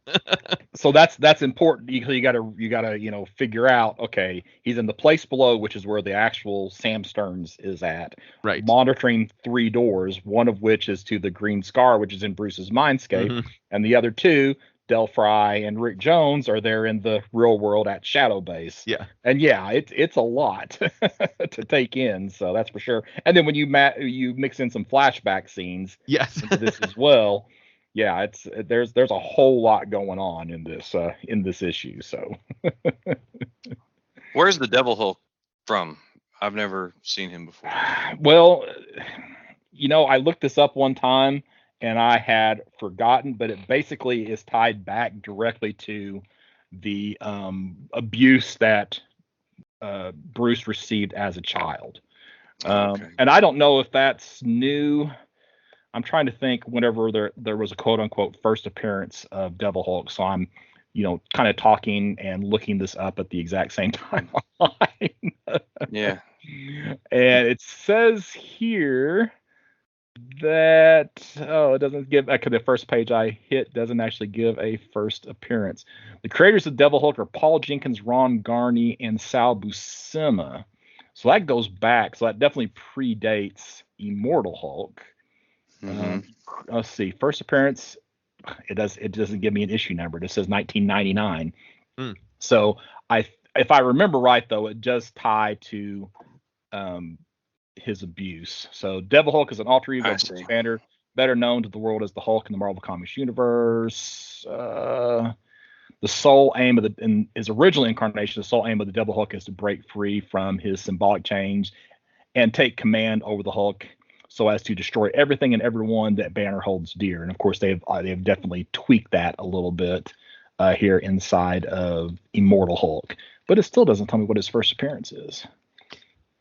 So that's important. You gotta figure out, okay, he's in the place below, which is where the actual Sam Stearns is at, right, monitoring 3 doors, one of which is to the Green Scar, which is in Bruce's Mindscape, and the other 2, Delphi and Rick Jones are there in the real world at Shadow Base. Yeah. And yeah, it's a lot to take in, so that's for sure. And then when you mix in some flashback scenes Yes. into this as well, yeah, there's a whole lot going on in this issue. So Where's the Devil Hulk from? I've never seen him before. well, I looked this up one time and I had forgotten, but it basically is tied back directly to the abuse that Bruce received as a child. Okay. And I don't know if that's new. I'm trying to think whenever there was a quote unquote first appearance of Devil Hulk. So I'm, kind of talking and looking this up at the exact same time online. Yeah. And it says here that it doesn't give the first page I hit doesn't actually give a first appearance. The creators of Devil Hulk are Paul Jenkins, Ron Garney, and Sal Buscema. So that goes back. So that definitely predates Immortal Hulk. Let's see. First appearance. It doesn't give me an issue number. It says 1999. So if I remember right though, it does tie to his abuse. So Devil Hulk is an alter ego of Bruce Banner, better known to the world as the Hulk in the Marvel Comics universe. The sole aim in his original incarnation, the sole aim of the Devil Hulk is to break free from his symbolic chains and take command over the Hulk, so as to destroy everything and everyone that Banner holds dear. And of course, they've definitely tweaked that a little bit here inside of Immortal Hulk, but it still doesn't tell me what his first appearance is.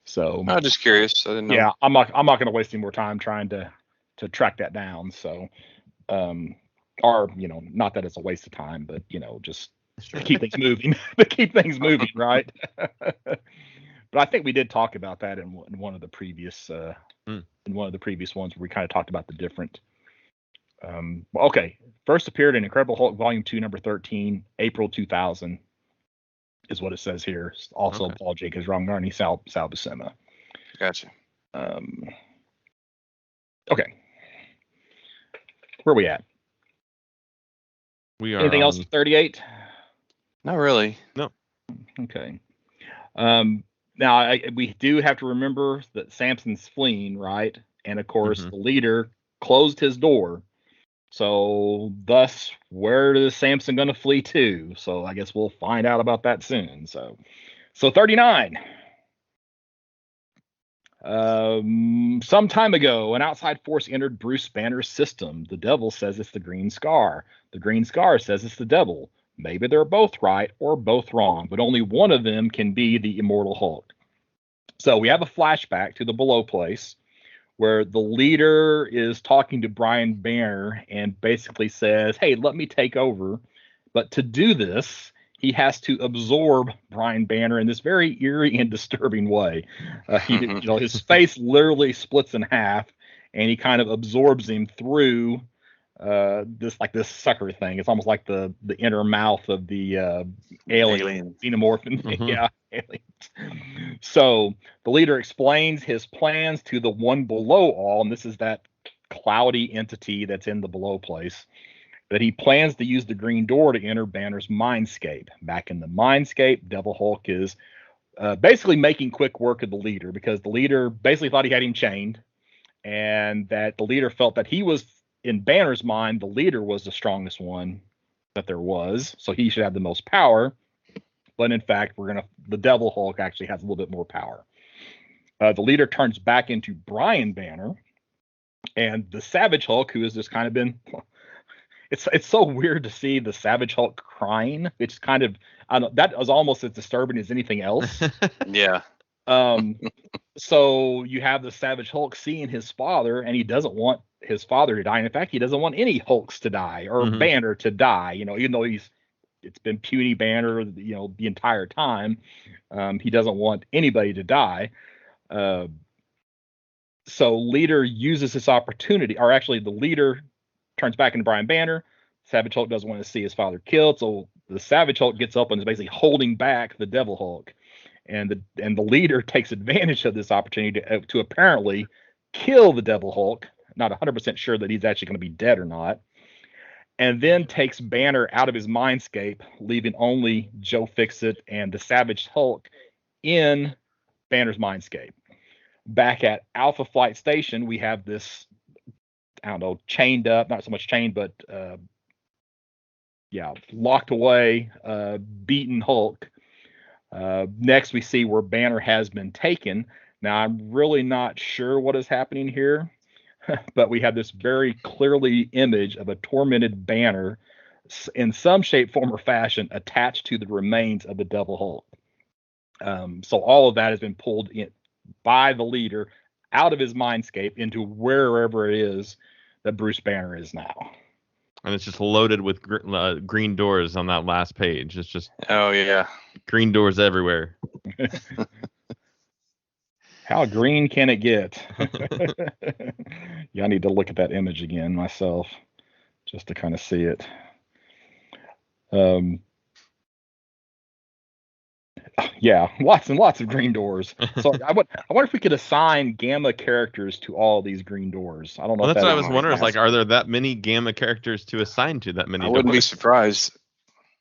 So I'm just curious. I didn't know. Yeah, I'm not going to waste any more time trying to track that down. So, not that it's a waste of time, but just to keep things moving, right? But I think we did talk about that in one of the previous ones where we kind of talked about the different. Okay, first appeared in Incredible Hulk Volume 2, number 13, April 2000, is what it says here. Also, okay. Paul Jenkins, Ron Garney, Sal Buscema. Gotcha. Okay, where are we at? We are. Anything else? 38. Not really. No. Okay. Now, we do have to remember that Samson's fleeing, right? And of course, the leader closed his door. So, thus, where is Samson going to flee to? So, I guess we'll find out about that soon. So 39. Some time ago, an outside force entered Bruce Banner's system. The devil says it's the Green Scar. The Green Scar says it's the devil. Maybe they're both right or both wrong, but only one of them can be the Immortal Hulk. So we have a flashback to the Below place where the leader is talking to Brian Banner and basically says, hey, let me take over. But to do this, he has to absorb Brian Banner in this very eerie and disturbing way. His face literally splits in half and he kind of absorbs him through this sucker thing. It's almost like the inner mouth of the alien xenomorph. Yeah, aliens. So the leader explains his plans to the one below all, and this is that cloudy entity that's in the Below place, that he plans to use the green door to enter Banner's mindscape. Back in the mindscape, Devil Hulk is basically making quick work of the leader, because the leader basically thought he had him chained, and that the leader felt that he was, in Banner's mind, the leader was the strongest one that there was, so he should have the most power. But in fact, the Devil Hulk actually has a little bit more power. The leader turns back into Brian Banner, and the Savage Hulk, who has just kind of been, it's so weird to see the Savage Hulk crying. It's kind of, that was almost as disturbing as anything else. Yeah. So you have the Savage Hulk seeing his father, and he doesn't want his father to die. And in fact, he doesn't want any Hulks to die or Banner to die. Even though it's been puny Banner, the entire time. He doesn't want anybody to die. So leader uses this opportunity, or actually the leader turns back into Brian Banner. Savage Hulk doesn't want to see his father killed, so the Savage Hulk gets up and is basically holding back the Devil Hulk. And the leader takes advantage of this opportunity to apparently kill the Devil Hulk. Not 100% sure that he's actually going to be dead or not. and then takes Banner out of his mindscape, leaving only Joe Fixit and the Savage Hulk in Banner's mindscape. Back at Alpha Flight Station, we have this, I don't know, chained up, not so much chained, but locked away, beaten Hulk. Next, we see where Banner has been taken. Now, I'm really not sure what is happening here, but we have this very clearly image of a tormented Banner in some shape, form, or fashion attached to the remains of the Devil Hulk. So all of that has been pulled in by the leader out of his mindscape into wherever it is that Bruce Banner is now. And it's just loaded with green doors on that last page. It's just green doors everywhere. How green can it get? Yeah, I need to look at that image again myself just to kind of see it. Yeah, lots and lots of green doors. So I wonder if we could assign Gamma characters to all these green doors. I don't know. Well, if that's that what I was wondering. Is like, are there that many Gamma characters to assign to that many? I wouldn't be surprised.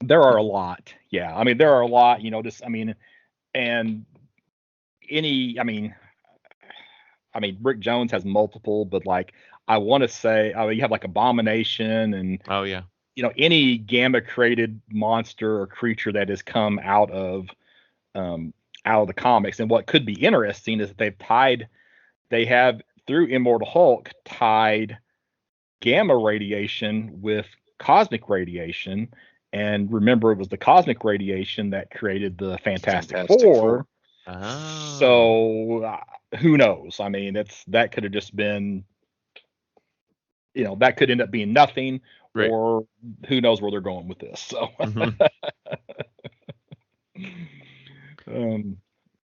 There are a lot. Yeah, I mean, there are a lot. You know, just and any. I mean, Rick Jones has multiple, but like I want to say, you have like Abomination and any Gamma created monster or creature that has come out of the comics. And what could be interesting is that they have through Immortal Hulk tied gamma radiation with cosmic radiation. And remember, it was the cosmic radiation that created the Fantastic Four. Oh. So who knows? I mean, that could have just been, that could end up being nothing, right. Or who knows where they're going with this. So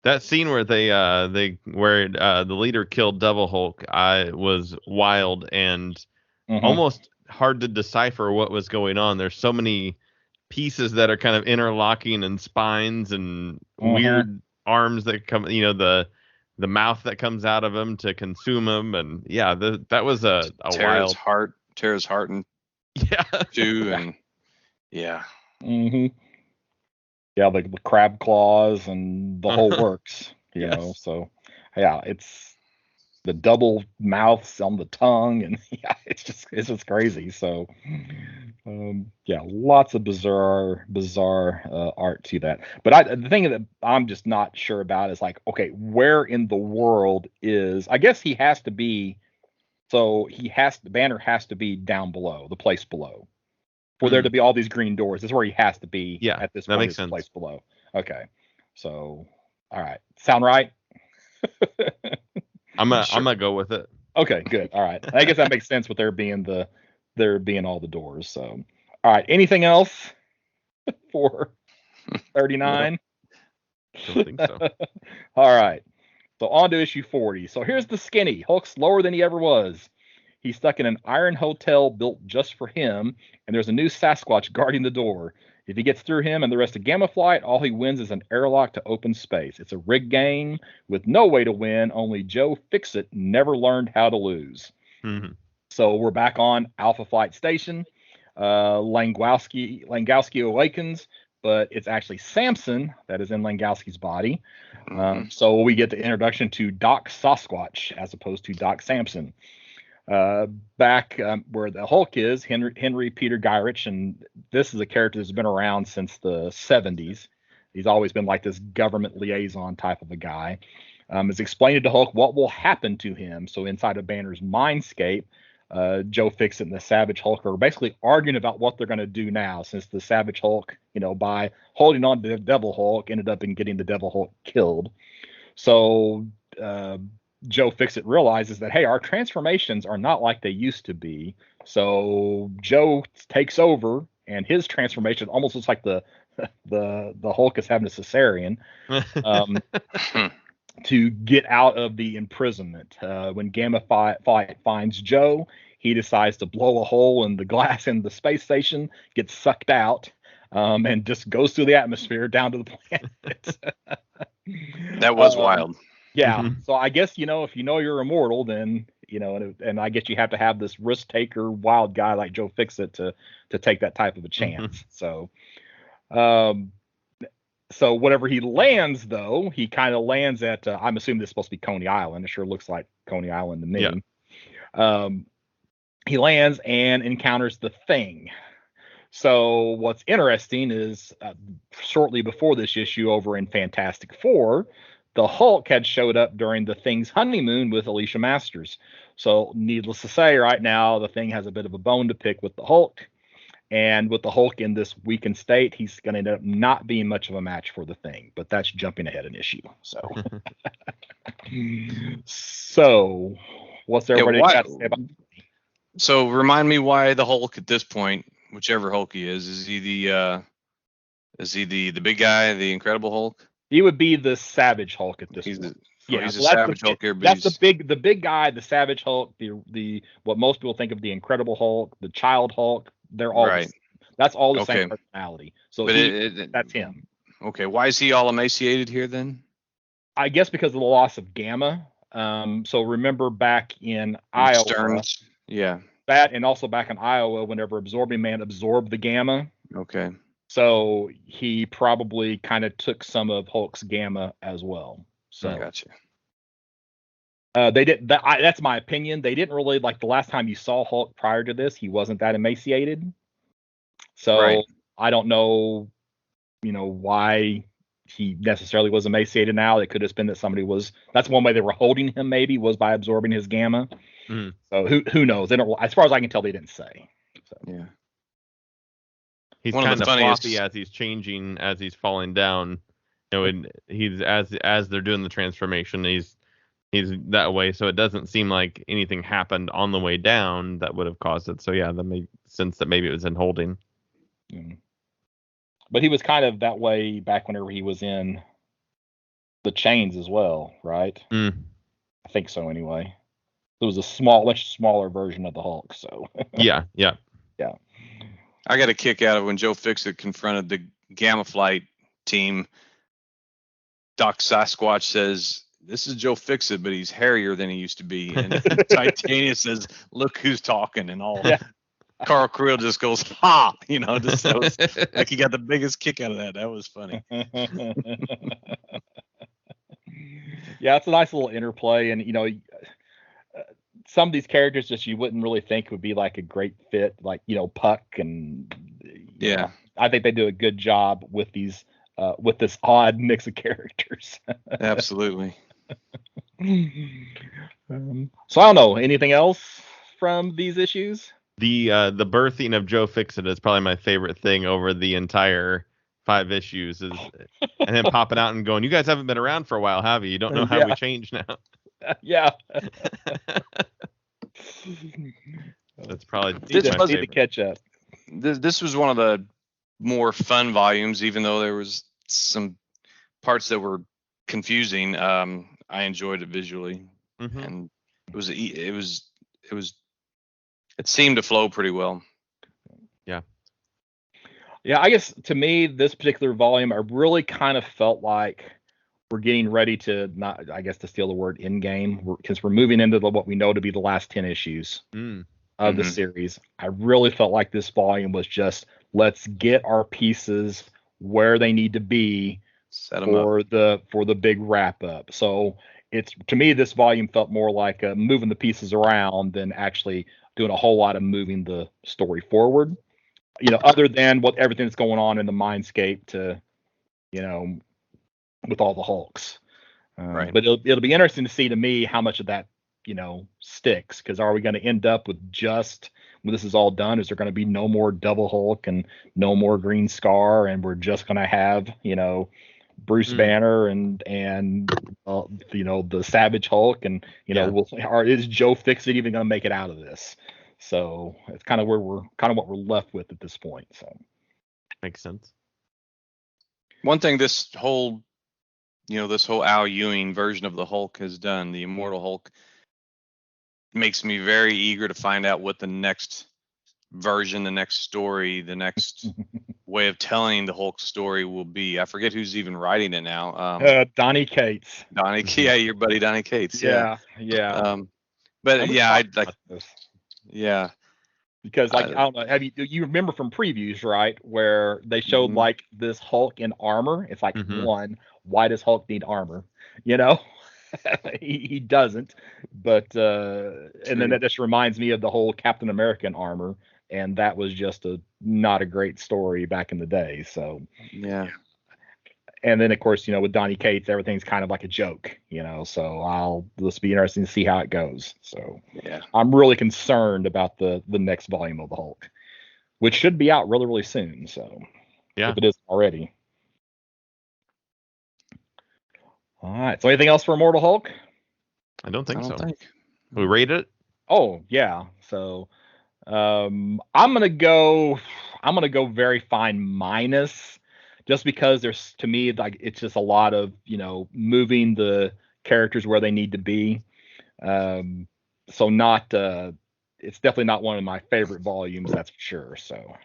that scene where the leader killed Devil Hulk, was wild and almost hard to decipher what was going on. There's so many pieces that are kind of interlocking and spines and weird arms that come, the mouth that comes out of him to consume him, and that was a wild Tara's heart and too, and the crab claws and the whole works, you know. So it's the double mouths on the tongue, and it's just crazy. So lots of bizarre art to that. But the thing that I'm just not sure about is like, okay, where in the world is? I guess he has to be. So Banner has to be down below, the place below, for there to be all these green doors. This is where he has to be. Yeah, at this that point, makes sense. Place below. Okay, so all right, sound right? I'm gonna go with it. Okay, good. All right, I guess that makes sense with there being all the doors. So, all right, anything else for 39? No, don't think so. All right. So on to issue 40. So here's the Skinny. Hulk's lower than he ever was. He's stuck in an iron hotel built just for him, and there's a new Sasquatch guarding the door. If he gets through him and the rest of Gamma Flight, all he wins is an airlock to open space. It's a rigged game with no way to win. Only Joe Fixit never learned how to lose. So we're back on Alpha Flight Station. Langowski awakens, but it's actually Samson that is in Langowski's body. So we get the introduction to Doc Sasquatch as opposed to Doc Samson. Back where the Hulk is, Henry Peter Gyrich, and this is a character that's been around since the 70s. He's always been like this government liaison type of a guy. It's explained to Hulk what will happen to him. So inside of Banner's mindscape, Joe Fixit and the Savage Hulk are basically arguing about what they're going to do now, since the Savage Hulk, by holding on to the Devil Hulk, ended up in getting the Devil Hulk killed. So Joe Fixit realizes that, hey, our transformations are not like they used to be. So Joe takes over, and his transformation almost looks like the Hulk is having a cesarean. To get out of the imprisonment. When Gamma Flight finds Joe, he decides to blow a hole in the glass in the space station, gets sucked out, and just goes through the atmosphere down to the planet. That was wild. Yeah. So I guess, if you know you're immortal, then and I guess you have to have this risk taker, wild guy like Joe Fixit to take that type of a chance. So, so whatever he lands, though, he kind of lands at I'm assuming this is supposed to be Coney Island. It sure looks like Coney Island to me. Yeah. He lands and encounters the Thing. So what's interesting is shortly before this issue over in Fantastic Four, the Hulk had showed up during the Thing's honeymoon with Alicia Masters. So needless to say, right now, the Thing has a bit of a bone to pick with the Hulk. And with the Hulk in this weakened state, he's going to end up not being much of a match for the Thing. But that's jumping ahead an issue. So, so what's everybody got to say about? So remind me why the Hulk at this point, whichever Hulk he is he the big guy, the Incredible Hulk? He would be the Savage Hulk at this point. He's a Savage Hulk here. That's the big guy, the Savage Hulk, the what most people think of the Incredible Hulk, the Child Hulk. They're all right. That's all the same personality. So that's him. Okay, why is he all emaciated here then? I guess because of the loss of Gamma. So remember back in Iowa. Stearns. Yeah. That, and also back in Iowa, whenever Absorbing Man absorbed the Gamma. Okay. So he probably kind of took some of Hulk's Gamma as well. So I gotcha. They did that. That's my opinion. They didn't really, like, the last time you saw Hulk prior to this, he wasn't that emaciated. So I don't know, why he necessarily was emaciated now. It could have been that somebody was. That's one way they were holding him. Maybe was by absorbing his Gamma. Mm. So who knows? They don't. As far as I can tell, they didn't say. So. Yeah. He's kind of floppy as he's changing, as he's falling down. And he's as they're doing the transformation, he's that way. So it doesn't seem like anything happened on the way down that would have caused it. So yeah, that makes sense that maybe it was in holding. Mm. But he was kind of that way back whenever he was in the chains as well, right? Mm. I think so anyway. It was a much smaller version of the Hulk. So yeah. I got a kick out of when Joe Fixit confronted the Gamma Flight team. Doc Sasquatch says, "This is Joe Fixit, but he's hairier than he used to be." And Titania says, "Look who's talking," and all. Yeah. Carl Creel just goes, "Ha!" That was, like, he got the biggest kick out of that. That was funny. Yeah, it's a nice little interplay, and some of these characters just you wouldn't really think would be like a great fit, like Puck, and yeah, I think they do a good job with these with this odd mix of characters. Absolutely. So I don't know, anything else from these issues? The birthing of Joe Fixit is probably my favorite thing over the entire 5 issues, and him popping out and going, "You guys haven't been around for a while, have you? You don't know how we changed now." Yeah. That's probably this was to catch up. This was one of the more fun volumes, even though there was some parts that were confusing. I enjoyed it visually, and it seemed to flow pretty well. Yeah, I guess to me, this particular volume, I really kind of felt like we're getting ready to, not, I guess, to steal the word, in game, because we're moving into what we know to be the last 10 issues of the series. I really felt like this volume was just, let's get our pieces where they need to be for the big wrap up. So to me, this volume felt more like moving the pieces around than actually doing a whole lot of moving the story forward. Other than everything that's going on in the Mindscape to, with all the Hulks. Right. But it'll be interesting to see, to me, how much of that, sticks. Because are we going to end up with just, when this is all done, is there going to be no more Double Hulk and no more Green Scar, and we're just going to have, Bruce Banner and the Savage Hulk, and is Joe Fixit even going to make it out of this? So it's kind of what we're left with at this point. So makes sense. One thing this whole Al Ewing version of the Hulk has done, the Immortal Hulk, makes me very eager to find out what the next version, the next story, the next way of telling the Hulk story will be. I forget who's even writing it now. Donnie Cates. Yeah, your buddy Donnie Cates. Yeah. But we yeah, talked I'd like, about this yeah. because, like, I I, don't know, you remember from previews, right, where they showed mhm, like this Hulk in armor? It's like, Hmm. one, why does Hulk need armor? You know, he doesn't. But and then true. that just reminds me of the whole Captain American armor, and that was just a not a great story back in the day. So, Yeah. and then of course, with Donny Cates, everything's kind of like a joke, so I'll just be interesting to see how it goes. So Yeah. I'm really concerned about the next volume of the Hulk, which should be out really, really soon. So Yeah, if it isn't already. All right. So anything else for Immortal Hulk? I don't I think don't so. think. We rate it. Oh yeah. So I'm gonna go very fine minus, just because there's, to me, like, it's just a lot of moving the characters where they need to be. Um, so not it's definitely not one of my favorite volumes, that's for sure. So,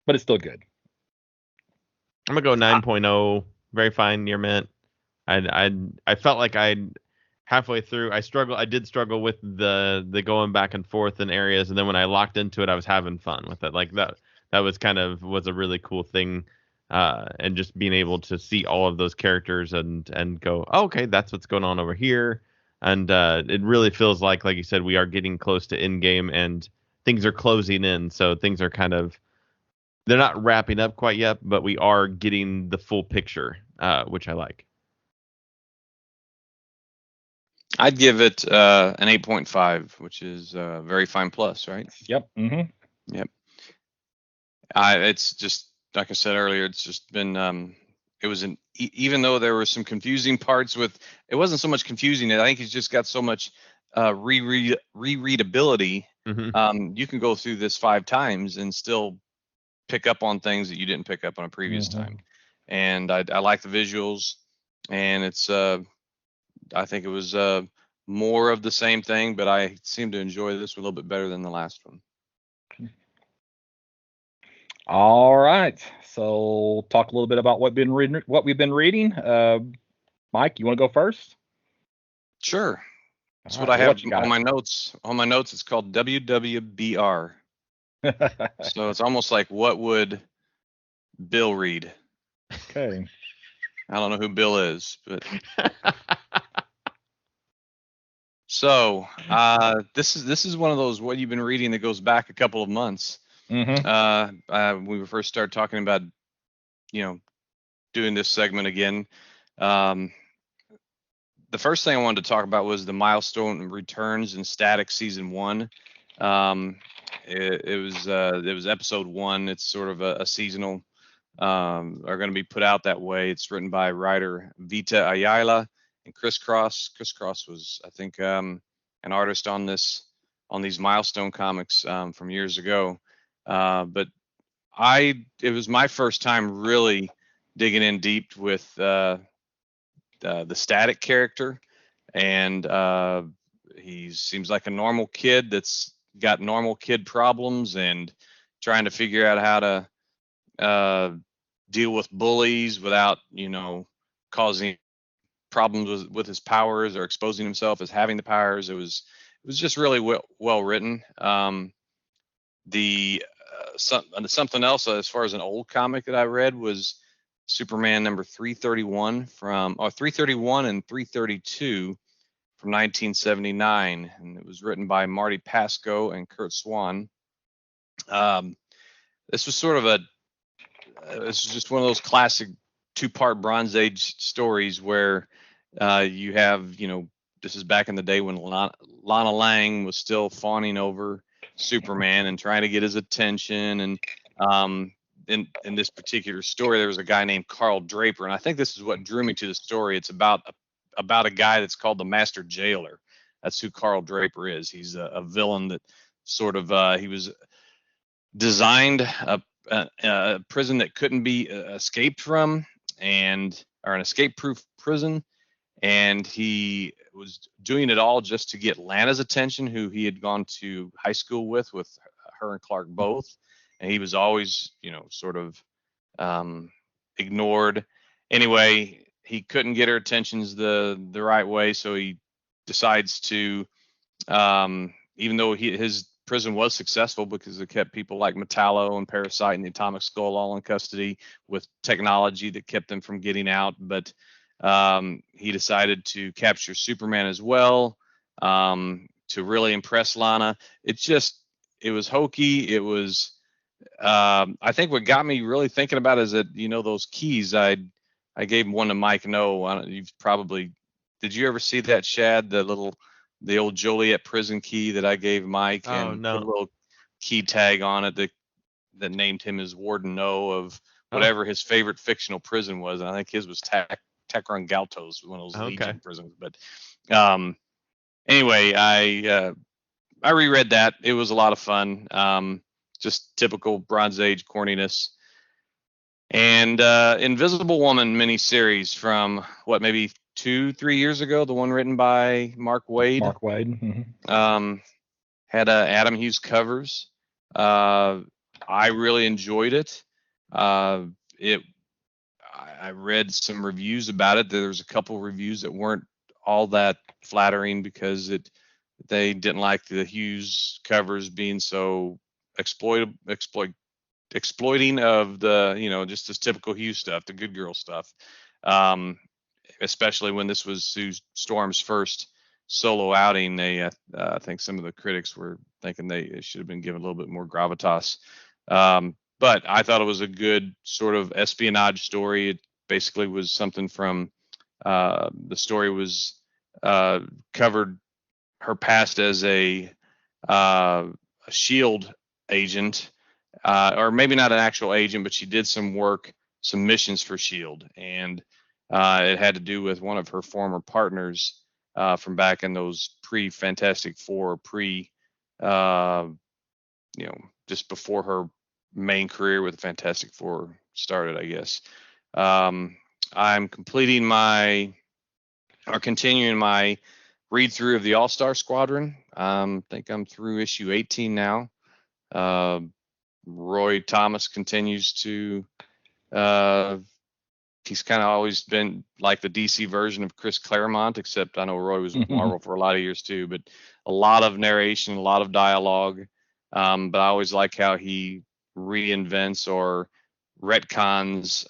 but it's still good. I'm gonna go 9.0. Very fine, near mint. I felt like I halfway through I did struggle with the going back and forth in areas, and then when I locked into it, I was having fun with it. Like that was a really cool thing, and just being able to see all of those characters and go, oh, okay, that's what's going on over here. And it really feels like you said, we are getting close to end game and things are closing in, so things are kind of, they're not wrapping up quite yet, but we are getting the full picture, which I like. I'd give it an 8.5, which is very fine plus, right? Yep. Yep. It's just like I said earlier. It's just been. It was even though there were some confusing parts with. It wasn't so much confusing. I think he's just got so much rereadability. Hmm. You can go through this 5 times and still pick up on things that you didn't pick up on a previous time. And I like the visuals, and it's. I think it was more of the same thing, but I seem to enjoy this one a little bit better than the last one. All right. So talk a little bit about what we've been reading. Mike, you want to go first? Sure. All That's what right. I Well, have what you on got? my notes. On my notes, it's called WWBR. So it's almost like, what would Bill read? Okay. I don't know who Bill is, but so this is one of those what you've been reading that goes back a couple of months. Mm-hmm. When we first started talking about doing this segment again. Um, the first thing I wanted to talk about was the Milestone Returns in Static Season 1. It was episode 1. It's sort of a seasonal, are going to be put out that way. It's written by writer Vita Ayala and Chris Cross. Chris Cross was, I think, an artist on these Milestone comics from years ago. But it was my first time really digging in deep with the Static character, and he seems like a normal kid that's got normal kid problems and trying to figure out how to deal with bullies without causing problems with his powers or exposing himself as having the powers. It was just really well written. The something else as far as an old comic that I read was Superman number 331 or 331 and 332 from 1979, and it was written by Marty Pasco and Kurt Swan. Um, this was sort of this is just one of those classic 2-part Bronze Age stories where you have, this is back in the day when Lana Lang was still fawning over Superman and trying to get his attention. And in this particular story, there was a guy named Carl Draper, and I think this is what drew me to the story. It's about a guy that's called the Master Jailer. That's who Carl Draper is. He's a villain that sort of he was designed a prison that couldn't be escaped from, or an escape-proof prison, and he was doing it all just to get Lana's attention, who he had gone to high school with her and Clark both, and he was always, sort of ignored. Anyway, he couldn't get her attentions the right way, so he decides to Even though his prison was successful because it kept people like Metallo and Parasite and the Atomic Skull all in custody with technology that kept them from getting out. But he decided to capture Superman as well, to really impress Lana. It was hokey. It was, I think what got me really thinking about it is that, those keys, I gave one to Mike. No, you've probably, did you ever see that, Shad? The old Joliet prison key that I gave Mike, Oh, and put a no. little key tag on it that named him as Warden No of whatever his favorite fictional prison was. And I think his was Tacron Galtos, one of those Okay. Legion prisons. But anyway, I reread that. It was a lot of fun. Just typical Bronze Age corniness. And Invisible Woman miniseries from maybe 2-3 years ago, the one written by Mark Waid. Mark Waid. Had Adam Hughes covers. I really enjoyed it. I read some reviews about it. There's a couple reviews that weren't all that flattering because they didn't like the Hughes covers being so exploiting of the, just this typical Hughes stuff, the good girl stuff. Especially when this was Sue Storm's first solo outing. I think some of the critics were thinking it should have been given a little bit more gravitas. But I thought it was a good sort of espionage story. It basically was something from the story was covered her past as a SHIELD agent, or maybe not an actual agent, but she did some missions for SHIELD, and it had to do with one of her former partners from back in those pre-Fantastic Four, just before her main career with Fantastic Four started, I guess. I'm continuing my read through of the All-Star Squadron. I think I'm through issue 18 now. Roy Thomas continues to, he's kind of always been like the DC version of Chris Claremont, except I know Roy was with Marvel for a lot of years too, but a lot of narration, a lot of dialogue. But I always like how he reinvents or retcons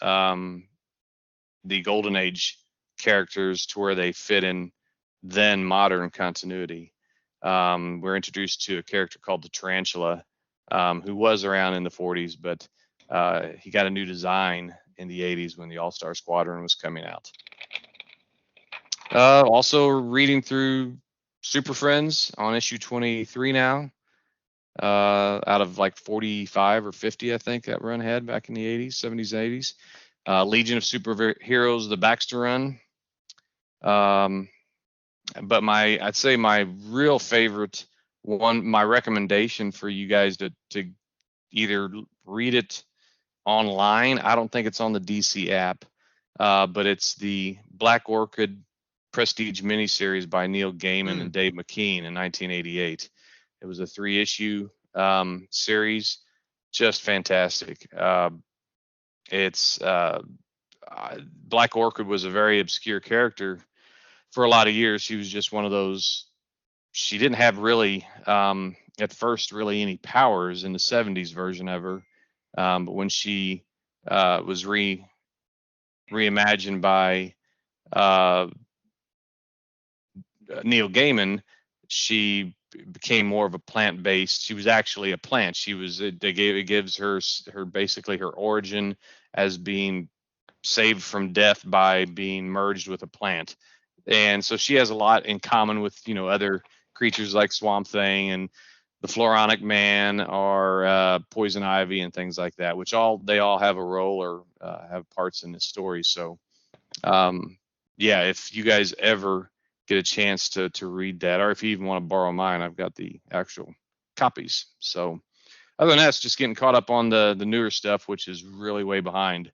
the Golden Age characters to where they fit in then modern continuity. We're introduced to a character called the Tarantula, who was around in the 40s, but he got a new design in the 80s when the All-Star Squadron was coming out. Also reading through Super Friends on issue 23 now, out of like 45 or 50, I think that run had back in the 80s, 70s, 80s. Legion of Superheroes, the Baxter run. But I'd say my real favorite one, my recommendation for you guys to either read it online. I don't think it's on the DC app, but it's the Black Orchid Prestige miniseries by Neil Gaiman and Dave McKean in 1988. It was a 3-issue series, just fantastic. It's Black Orchid was a very obscure character for a lot of years. She was just one of those. She didn't have really at first really any powers in the 70s version of her, but when she was reimagined by Neil Gaiman, she became more of a plant-based. She was actually a plant. It gives her basically her origin as being saved from death by being merged with a plant. And so she has a lot in common with, other creatures like Swamp Thing and the Floronic Man or Poison Ivy and things like that, which they all have a role or have parts in this story. So, if you guys ever get a chance to read that, or if you even want to borrow mine, I've got the actual copies. So other than that, it's just getting caught up on the newer stuff, which is really way behind.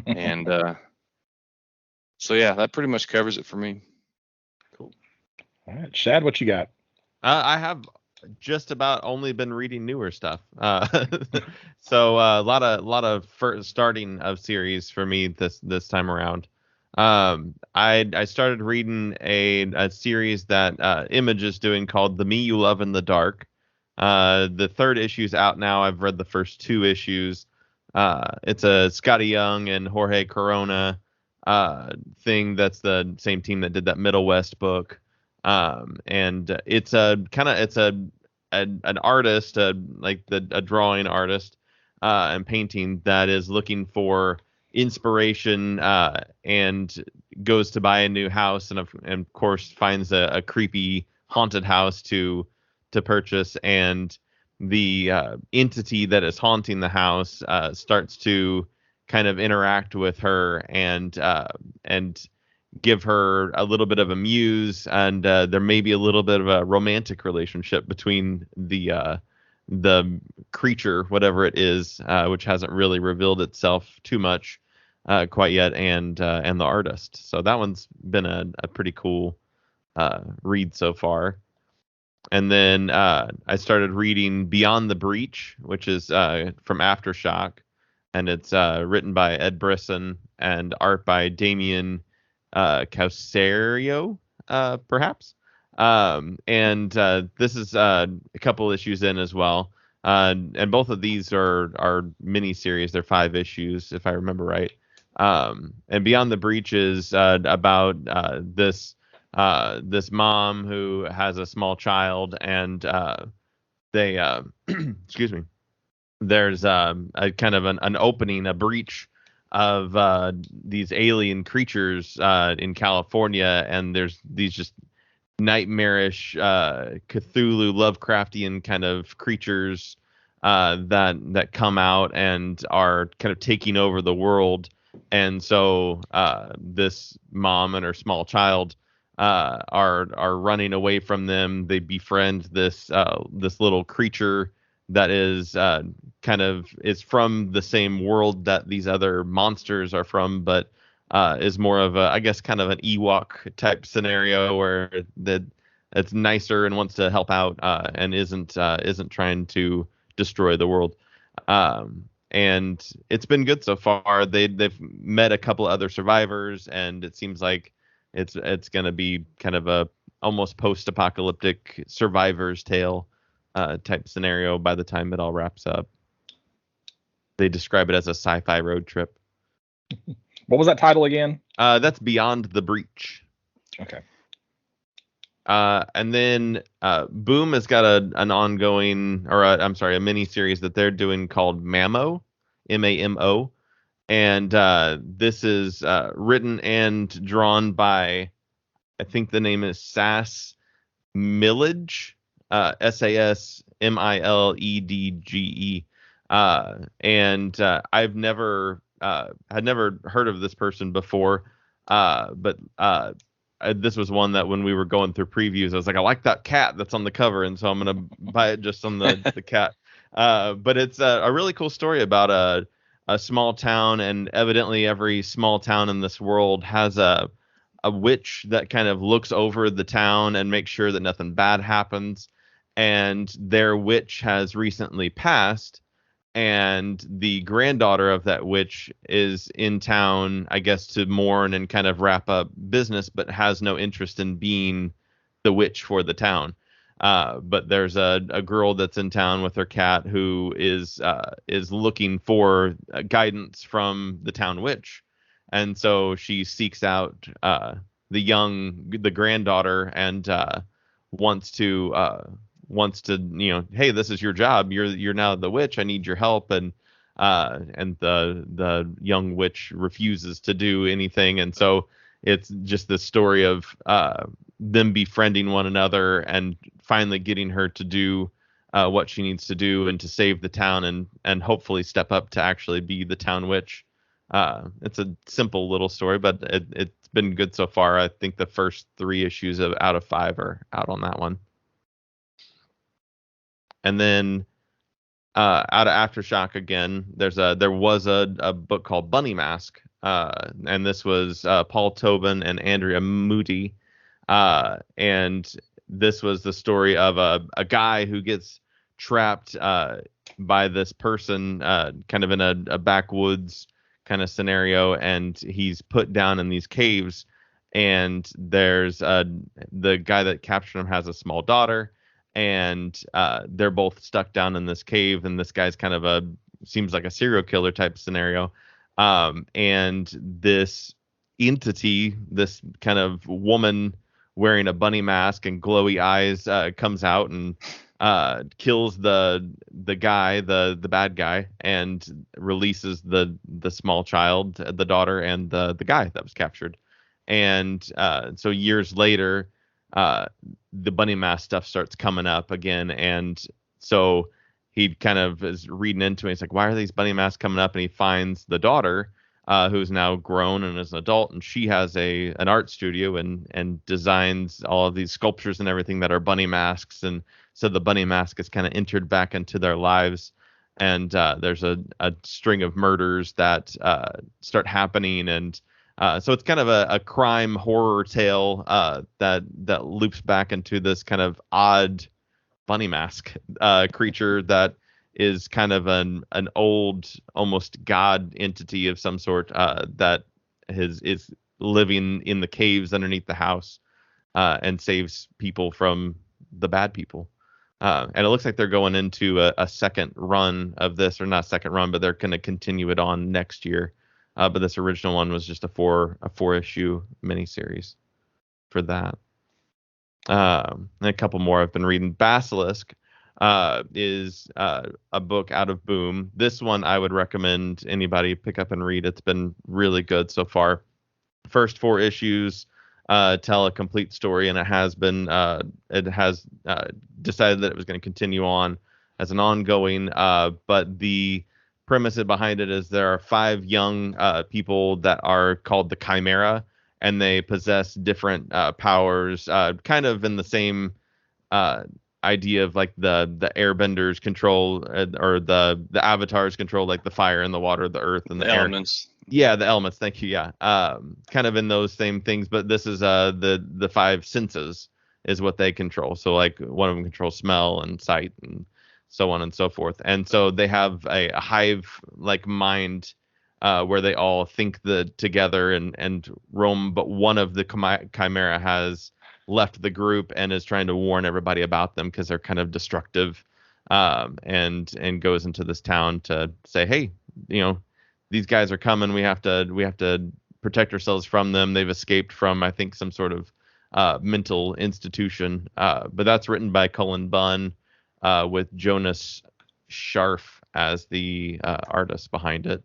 And so, yeah, that pretty much covers it for me. Cool. All right, Shad, what you got? I have just about only been reading newer stuff. So a lot of starting of series for me this time around. I started reading a series that Image is doing called The Me You Love in the Dark. The third issue's out now. I've read the first two issues. It's a Scotty Young and Jorge Corona thing. That's the same team that did that Middle West book. And it's an artist, like a drawing artist and painting that is looking for inspiration and goes to buy a new house and of course finds a creepy haunted house to purchase, and the entity that is haunting the house starts to kind of interact with her and give her a little bit of a muse, and there may be a little bit of a romantic relationship between the creature, whatever it is, which hasn't really revealed itself too much quite yet, and the artist. So that one's been a pretty cool read so far. And then I started reading Beyond the Breach, which is from Aftershock, and it's written by Ed Brisson and art by Damien Causerio, perhaps. And this is a couple issues in as well. And both of these are mini series. They're 5 issues, if I remember right. And Beyond the Breach is about this mom who has a small child, and they excuse me. There's a kind of an opening, a breach of these alien creatures in California, and there's these just nightmarish Cthulhu Lovecraftian kind of creatures that come out and are kind of taking over the world. And so this mom and her small child are running away from them. They befriend this little creature that is is from the same world that these other monsters are from, but is more of I guess kind of an Ewok type scenario where it's nicer and wants to help out and isn't trying to destroy the world. And it's been good so far. They've met a couple other survivors, and it seems like it's going to be kind of a almost post-apocalyptic survivor's tale type scenario by the time it all wraps up. They describe it as a sci-fi road trip. What was that title again? That's Beyond the Breach. Okay. And then Boom has got an ongoing, a mini series that they're doing called Mamo, Mamo, and this is written and drawn by, I think the name is Sass Milledge, Sasmiledge, and I've never had never heard of this person before, but this was one that when we were going through previews, I was like, I like that cat that's on the cover, and so I'm gonna buy it just on the cat. But it's a really cool story about a small town, and evidently every small town in this world has a witch that kind of looks over the town and makes sure that nothing bad happens. And their witch has recently passed, and the granddaughter of that witch is in town, I guess, to mourn and kind of wrap up business, but has no interest in being the witch for the town. But there's a girl that's in town with her cat who is looking for guidance from the town witch, and so she seeks out the granddaughter and wants to hey, this is your job. You're now the witch. I need your help. And the young witch refuses to do anything, and so it's just the story of them befriending one another and finally getting her to do what she needs to do and to save the town and hopefully step up to actually be the town witch. It's a simple little story, but it's been good so far. I think the first 3 issues out of 5 are out on that one. And then out of Aftershock again, there was a book called Bunny Mask, and this was Paul Tobin and Andrea Moody, and this was the story of a guy who gets trapped by this person kind of in a backwoods kind of scenario, and he's put down in these caves. And there's the guy that captured him has a small daughter, and they're both stuck down in this cave. And this guy's kind of seems like a serial killer type scenario. And this entity, this kind of woman wearing a bunny mask and glowy eyes, comes out and kills the guy, the bad guy, and releases the small child, the daughter, and the guy that was captured. And so years later, the bunny mask stuff starts coming up again, and so he kind of is reading into it. He's like, why are these bunny masks coming up? And he finds the daughter, who's now grown and is an adult, and she has an art studio and designs all of these sculptures and everything that are bunny masks. And so the bunny mask is kind of entered back into their lives, and there's a string of murders that start happening. And so it's kind of a crime horror tale that loops back into this kind of odd bunny mask creature that is kind of an old, almost god entity of some sort that is living in the caves underneath the house and saves people from the bad people. And it looks like they're going into a second run of this, or not second run, but they're going to continue it on next year. But this original one was just a four issue miniseries for that. And a couple more I've been reading. Basilisk is a book out of Boom. This one I would recommend anybody pick up and read. It's been really good so far. First 4 issues tell a complete story, and it has decided that it was going to continue on as an ongoing. But the premise behind it is there are 5 young people that are called the Chimera, and they possess different powers, kind of in the same idea of like the airbenders control, or the avatars control, like the fire and the water, the earth and the air. Elements. Yeah, the elements. Thank you. Yeah, kind of in those same things, but this is the 5 senses is what they control. So like one of them controls smell and sight and so on and so forth. And so they have a hive like mind where they all think together and roam. But one of the Chimera has left the group and is trying to warn everybody about them because they're kind of destructive, and goes into this town to say, hey, these guys are coming. We have to protect ourselves from them. They've escaped from, I think, some sort of mental institution. But that's written by Cullen Bunn, with Jonas Scharf as the artist behind it.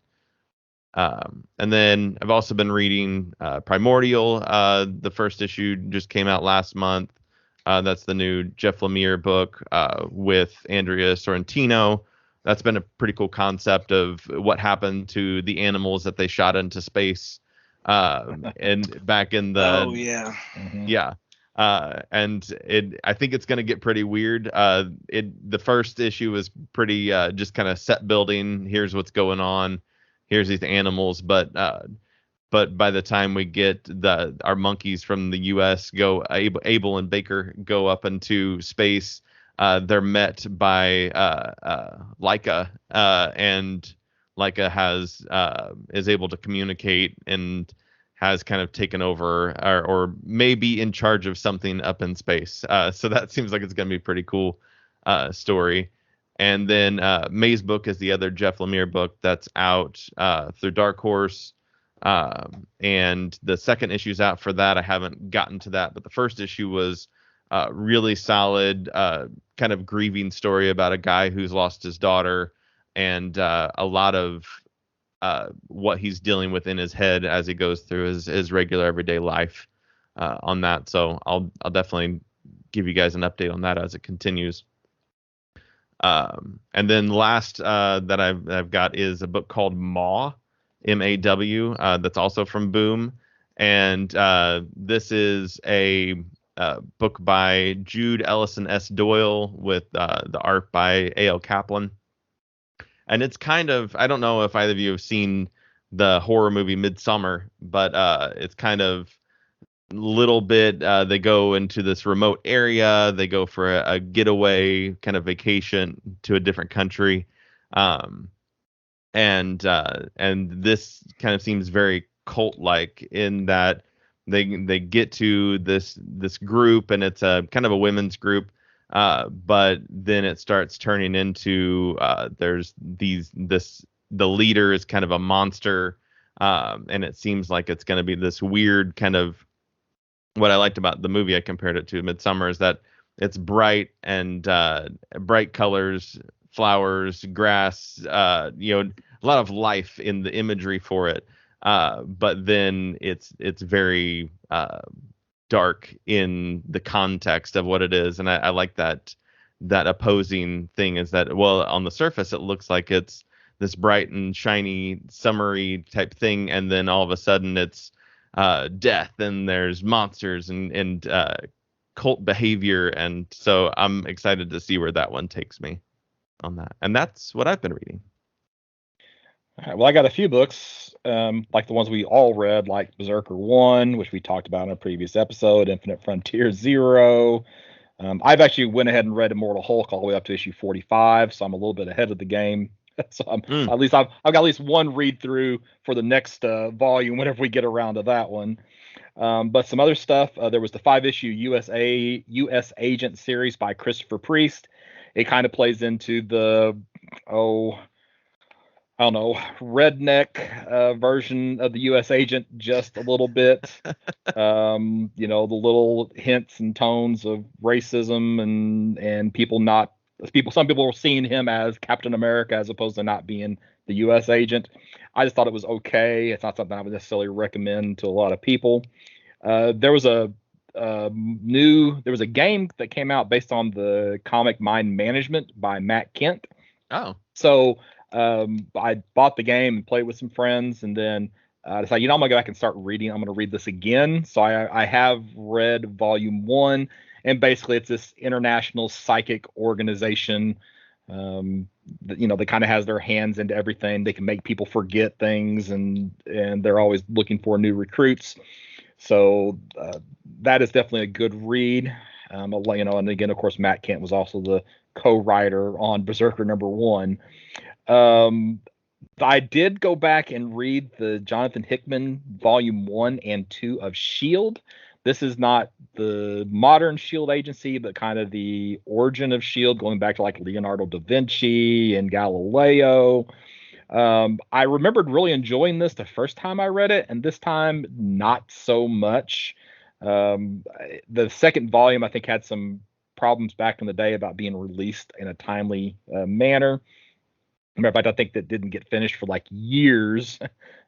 And then I've also been reading Primordial. The first issue just came out last month. That's the new Jeff Lemire book with Andrea Sorrentino. That's been a pretty cool concept of what happened to the animals that they shot into space and back in the yeah. And I think it's going to get pretty weird. The first issue was pretty just kind of set building. Here's what's going on. Here's these animals, but by the time we get our monkeys from the U.S. go, Abel and Baker go up into space, they're met by Laika, and Laika is able to communicate and has kind of taken over or may be in charge of something up in space. So that seems like it's going to be a pretty cool story. And then Maze Book is the other Jeff Lemire book that's out through Dark Horse. And the second issue's out for that. I haven't gotten to that, but the first issue was really solid, kind of grieving story about a guy who's lost his daughter, and a lot of what he's dealing with in his head as he goes through his regular everyday life on that. So I'll definitely give you guys an update on that as it continues. And then last that I've got is a book called Maw, M-A-W, that's also from Boom. And this is a book by Jude Ellison S. Doyle with the art by A.L. Kaplan. And it's kind of, I don't know if either of you have seen the horror movie Midsummer, but it's kind of little bit, they go into this remote area, they go for a getaway kind of vacation to a different country, and this kind of seems very cult-like in that they get to this group, and it's a kind of a women's group, but then it starts turning into there's the leader is kind of a monster, and it seems like it's going to be this weird kind of, what I liked about the movie, I compared it to Midsummer, is that it's bright colors, flowers, grass, a lot of life in the imagery for it. But then it's very dark in the context of what it is, and I like that opposing thing is that, well, on the surface it looks like it's this bright and shiny summery type thing, and then all of a sudden it's death, and there's monsters and cult behavior, and so I'm excited to see where that one takes me on that. And that's what I've been reading. All right, well, I got a few books, like the ones we all read, like Berserker 1, which we talked about in a previous episode, Infinite Frontier 0. I've actually went ahead and read Immortal Hulk all the way up to issue 45, so I'm a little bit ahead of the game. So at least I've got at least one read through for the next volume whenever we get around to that one. But some other stuff. There was the 5-issue U.S. Agent series by Christopher Priest. It kind of plays into the I don't know, redneck version of the U.S. Agent just a little bit. The little hints and tones of racism and some people were seeing him as Captain America as opposed to not being the U.S. Agent. I just thought it was okay. It's not something I would necessarily recommend to a lot of people. There was a game that came out based on the comic Mind Management by Matt Kent. Oh, so I bought the game and played with some friends, and then decided, I'm gonna go back and start reading. I'm gonna read this again. So I have read volume 1, and basically it's this international psychic organization. That kind of has their hands into everything. They can make people forget things, and they're always looking for new recruits. So that is definitely a good read. And again, of course, Matt Kent was also the co-writer on Berserker #1. I did go back and read the Jonathan Hickman volume 1 and 2 of S.H.I.E.L.D. This is not the modern S.H.I.E.L.D. agency, but kind of the origin of S.H.I.E.L.D., going back to like Leonardo da Vinci and Galileo. I remembered really enjoying this the first time I read it, and this time not so much. The second volume, I think, had some problems back in the day about being released in a timely manner. Matter of fact, I think that didn't get finished for like years.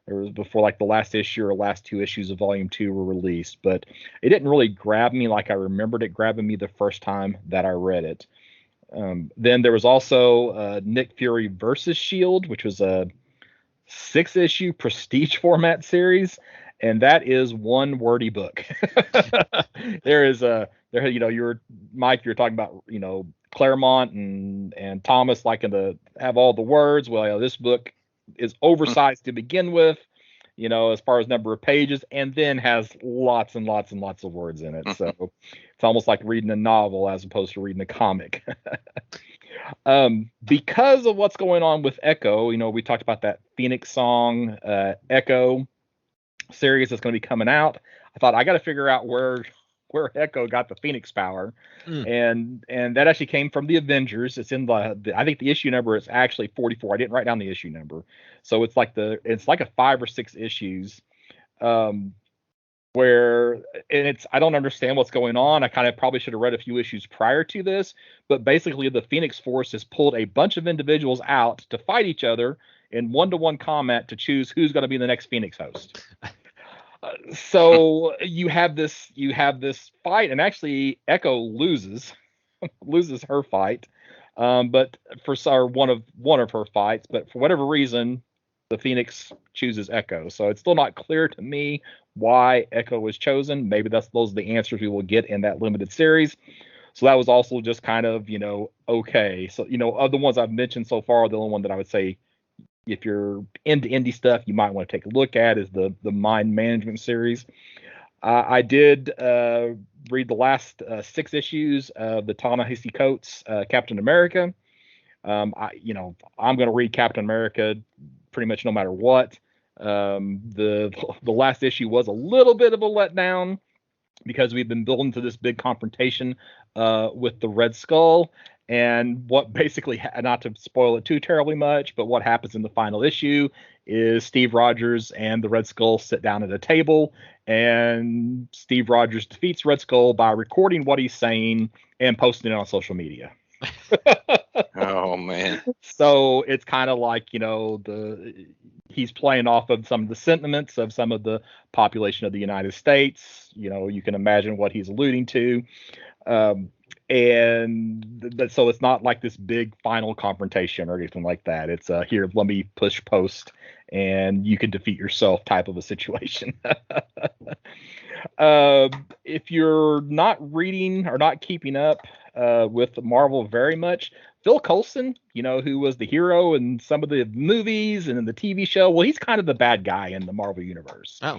It was before like the last issue or last 2 issues of volume 2 were released, but it didn't really grab me like I remembered it grabbing me the first time that I read it. Then there was also Nick Fury versus S.H.I.E.L.D., which was a 6-issue prestige format series, and that is one wordy book. You're Mike, you're talking about, Claremont and Thomas liking to have all the words. Well, this book is oversized to begin with, as far as number of pages, and then has lots and lots and lots of words in it. So it's almost like reading a novel as opposed to reading a comic. Because of what's going on with Echo, we talked about that Phoenix Song Echo series that's going to be coming out. I thought I got to figure out where Echo got the Phoenix power, and that actually came from the Avengers. It's in I think the issue number is actually 44. I didn't write down the issue number, so it's like a 5 or 6 issues, where I don't understand what's going on. I kind of probably should have read a few issues prior to this, but basically the Phoenix Force has pulled a bunch of individuals out to fight each other in 1-to-1 combat to choose who's going to be the next Phoenix host. So you have this fight, and actually Echo loses her fight, but for one of her fights, but for whatever reason, the Phoenix chooses Echo. So it's still not clear to me why Echo was chosen. Maybe those are the answers we will get in that limited series. So that was also just kind of, okay. So, of the ones I've mentioned so far, the only one that I would say, if you're into indie stuff, you might want to take a look at is the Mind Management series. I did read the last 6 issues of the Ta-Nehisi Coates Captain America. I'm going to read Captain America pretty much no matter what. The last issue was a little bit of a letdown because we've been building to this big confrontation with the Red Skull. And what basically, not to spoil it too terribly much, but what happens in the final issue is Steve Rogers and the Red Skull sit down at a table, and Steve Rogers defeats Red Skull by recording what he's saying and posting it on social media. Oh man. So it's kind of like, he's playing off of some of the sentiments of some of the population of the United States. You can imagine what he's alluding to. So it's not like this big final confrontation or anything like that. It's here, let me push post and you can defeat yourself type of a situation. If you're not reading or not keeping up with Marvel very much, Phil Coulson, who was the hero in some of the movies and in the TV show, well, he's kind of the bad guy in the Marvel universe. Oh.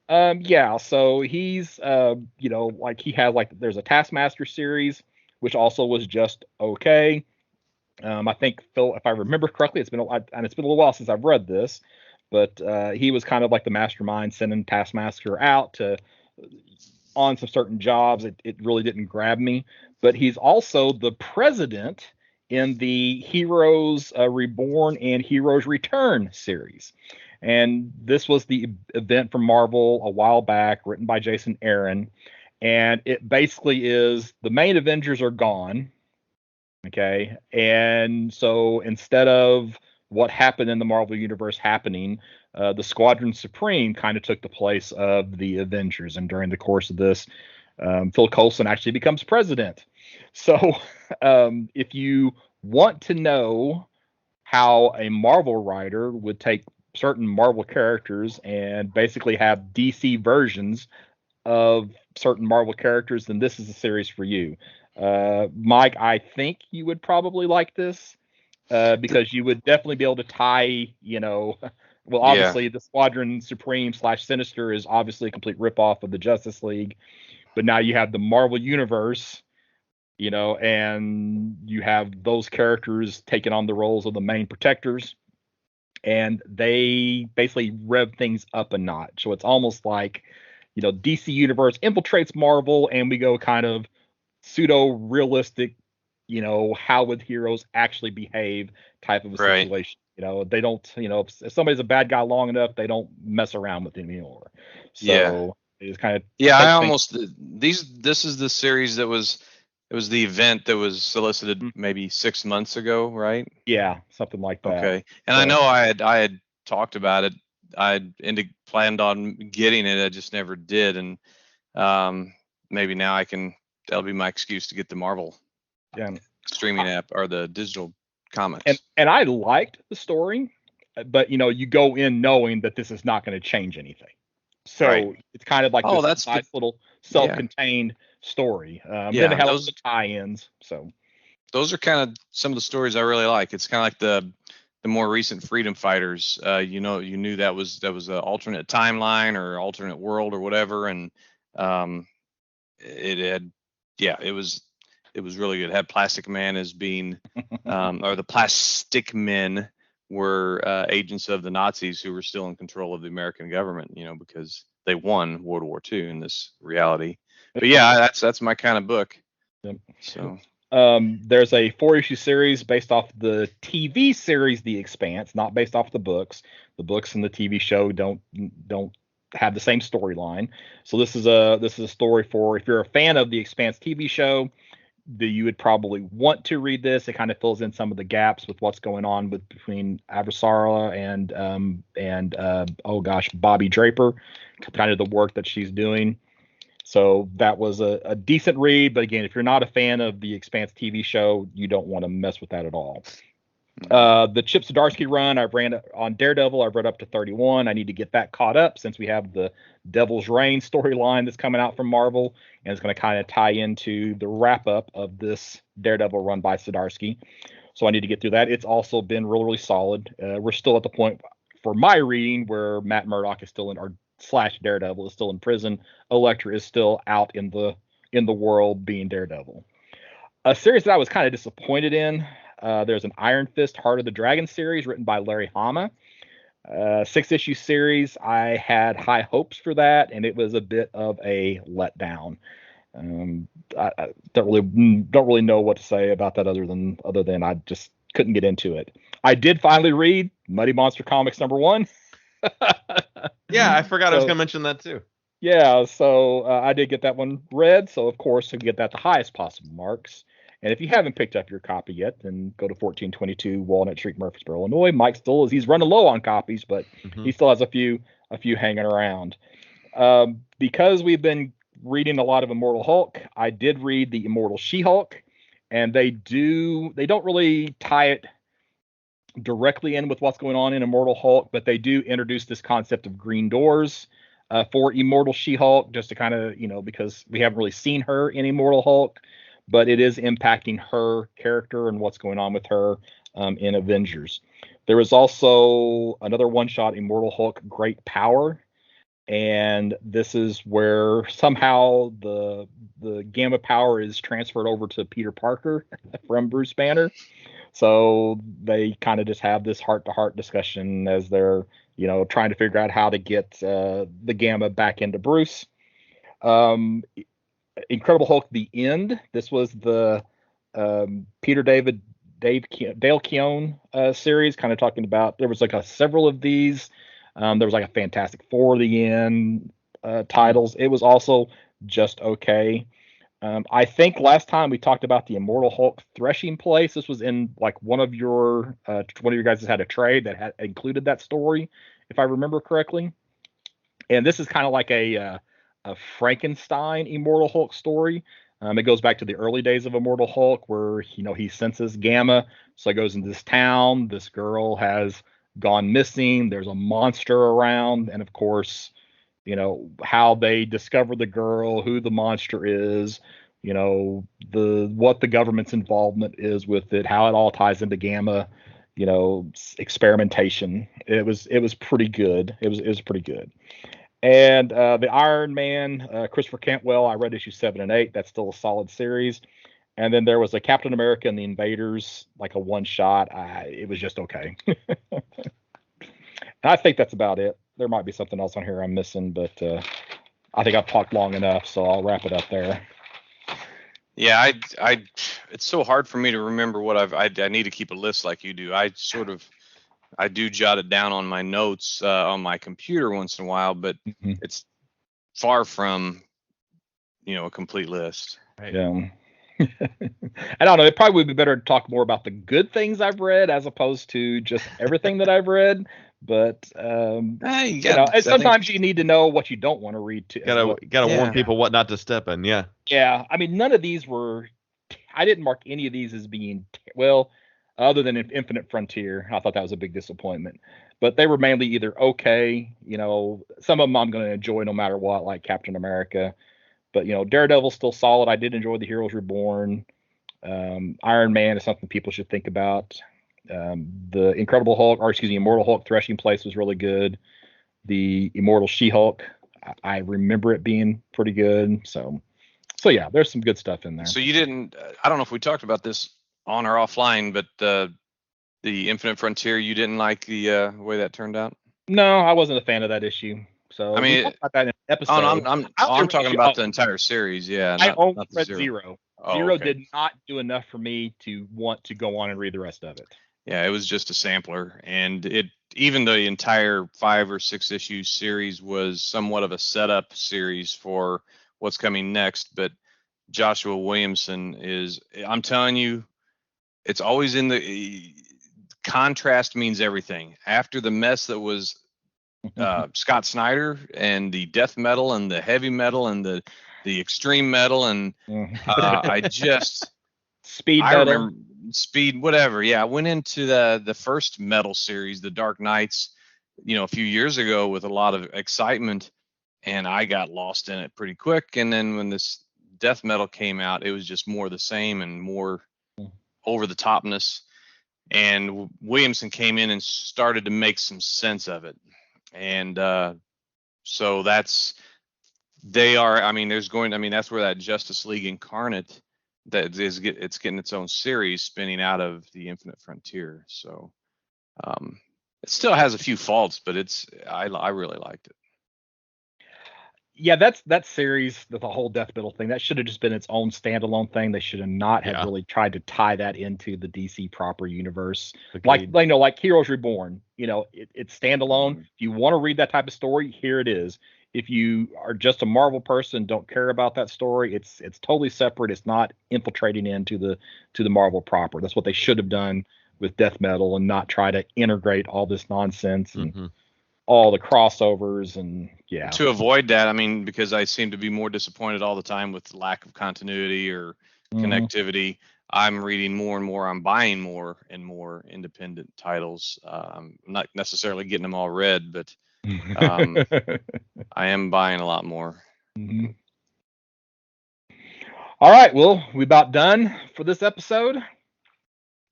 Yeah, so he's, like he has there's a Taskmaster series, which also was just okay. I think Phil, if I remember correctly, it's been a little while since I've read this, but he was kind of like the mastermind sending Taskmaster out on some certain jobs. It really didn't grab me, but he's also the president in the Heroes Reborn and Heroes Return series. And this was the event from Marvel a while back, written by Jason Aaron. And it basically is the main Avengers are gone. Okay. And so instead of what happened in the Marvel Universe happening, the Squadron Supreme kind of took the place of the Avengers. And during the course of this, Phil Coulson actually becomes president. So if you want to know how a Marvel writer would take certain Marvel characters and basically have DC versions of certain Marvel characters, then this is a series for you. Mike, I think you would probably like this because you would definitely be able to tie, well, obviously the Squadron Supreme / Sinister is obviously a complete ripoff of the Justice League, but now you have the Marvel Universe, and you have those characters taking on the roles of the main protectors, and they basically rev things up a notch. So it's almost like, DC Universe infiltrates Marvel, and we go kind of pseudo realistic, how would heroes actually behave type of a situation. They don't, if somebody's a bad guy long enough, they don't mess around with him anymore. So it's kind of this is the series that was. It was the event that was solicited maybe 6 months ago, right? Yeah, something like that. Okay. And I know I had talked about it. I planned on getting it. I just never did. And maybe now that'll be my excuse to get the Marvel streaming app or the digital comics. And I liked the story, but you go in knowing that this is not going to change anything. So it's kind of like this nice little self-contained story. Then it has those tie-ins. So those are kind of some of the stories I really like. It's kind of like the more recent Freedom Fighters. You knew that was an alternate timeline or alternate world or whatever, and it was really good. It had Plastic Man as being or the Plastic Men were agents of the Nazis who were still in control of the American government, because they won World War II in this reality. But yeah, that's my kind of book. Yep. So there's a 4-issue series based off the TV series The Expanse, not based off the books. The books and the TV show don't have the same storyline. So this is a story for, if you're a fan of The Expanse TV show, you would probably want to read this. It kind of fills in some of the gaps with what's going on between Avasarala and Bobby Draper, kind of the work that she's doing. So that was a decent read. But again, if you're not a fan of the Expanse TV show, you don't want to mess with that at all. The Chip Zdarsky run, I ran on Daredevil. I've read up to 31. I need to get that caught up since we have the Devil's Reign storyline that's coming out from Marvel, and it's going to kind of tie into the wrap up of this Daredevil run by Zdarsky. So I need to get through that. It's also been really, really solid. We're still at the point for my reading where Matt Murdock is still / Daredevil is still in prison. Elektra is still out in the world being Daredevil. A series that I was kind of disappointed in. There's an Iron Fist Heart of the Dragon series written by Larry Hama. 6-issue series. I had high hopes for that, and it was a bit of a letdown. I don't really know what to say about that other than I just couldn't get into it. I did finally read Muddy Monster Comics #1. Yeah, I forgot I was So- going to mention that too. Yeah, so I did get that one read. So of course, I get that the highest possible marks. And if you haven't picked up your copy yet, then go to 1422 Walnut Street, Murfreesboro, Illinois. Mike still is. He's running low on copies, but Mhm. he still has a few hanging around. Because we've been reading a lot of Immortal Hulk, I did read the Immortal She-Hulk, and they don't really tie it directly in with what's going on in Immortal Hulk, but they do introduce this concept of green doors for Immortal She-Hulk, just to kind of, because we haven't really seen her in Immortal Hulk, but it is impacting her character and what's going on with her in Avengers. There was also another one-shot, Immortal Hulk Great Power, and this is where somehow the gamma power is transferred over to Peter Parker from Bruce Banner. So they kind of just have this heart-to-heart discussion as they're, trying to figure out how to get the gamma back into Bruce. Incredible Hulk: The End. This was the Dale Keown series, kind of talking about. There was like several of these. There was like a Fantastic Four: The End titles. It was also just okay. I think last time we talked about the Immortal Hulk Threshing Place. This was in like one of your guys had a trade that had included that story, if I remember correctly. And this is kind of like a Frankenstein Immortal Hulk story. It goes back to the early days of Immortal Hulk, where he senses gamma, so he goes into this town. This girl has gone missing. There's a monster around, and of course, how they discover the girl, who the monster is, what the government's involvement is with it, how it all ties into gamma, experimentation. It was pretty good. It was pretty good. And the Iron Man, Christopher Cantwell, I read issue 7 and 8. That's still a solid series. And then there was a Captain America and the Invaders, like a one shot. It was just okay. I think that's about it. There might be something else on here I'm missing, but I think I've talked long enough, so I'll wrap it up there. Yeah, it's so hard for me to remember what I need to keep a list like you do. I do jot it down on my notes on my computer once in a while, but it's far from, a complete list. Right. Yeah. I don't know. It probably would be better to talk more about the good things I've read as opposed to just everything that I've read. But sometimes you need to know what you don't want to read. Gotta warn people what not to step in. Yeah. Yeah. I mean, none of these were. I didn't mark any of these as being other than Infinite Frontier. I thought that was a big disappointment. But they were mainly either okay. Some of them I'm going to enjoy no matter what, like Captain America. But Daredevil's still solid. I did enjoy The Heroes Reborn. Iron Man is something people should think about. The Immortal Hulk Threshing Place was really good. The Immortal She-Hulk, I remember it being pretty good. So yeah, there's some good stuff in there. So you didn't. I don't know if we talked about this on or offline, but the Infinite Frontier, you didn't like the way that turned out? No, I wasn't a fan of that issue. So I mean, we talked about that in an episode. I'm talking about the entire series. Yeah, I only not read Zero. Zero. Oh, Zero okay. did not do enough for me to want to go on and read the rest of it. Yeah, it was just a sampler, and even the entire 5 or 6 issue series was somewhat of a setup series for what's coming next. But Joshua Williamson I'm telling you, it's always in the contrast means everything. After the mess that was Scott Snyder and the death metal and the heavy metal and the extreme metal and I just speed metal. I remember speed whatever. Yeah, I went into the first metal series, the Dark Knights, a few years ago with a lot of excitement, and I got lost in it pretty quick. And then when this death metal came out, it was just more the same and more over the topness. And Williamson came in and started to make some sense of it. And so that's where that Justice League Incarnate that it's getting its own series spinning out of the Infinite Frontier. So it still has a few faults, but I really liked it. Yeah, that series, the whole Death Metal thing, that should have just been its own standalone thing. They should have not have really tried to tie that into the DC proper universe. Agreed. Like Heroes Reborn, it's standalone. If you want to read that type of story, here it is. If you are just a Marvel person, don't care about that story, it's totally separate. It's not infiltrating into the Marvel proper. That's what they should have done with Death Metal, and not try to integrate all this nonsense and all the crossovers. And to avoid that, I mean, because I seem to be more disappointed all the time with lack of continuity or connectivity, I'm reading more and more. I'm buying more and more independent titles. I'm not necessarily getting them all read, but I am buying a lot more. All right, well, we about done for this episode.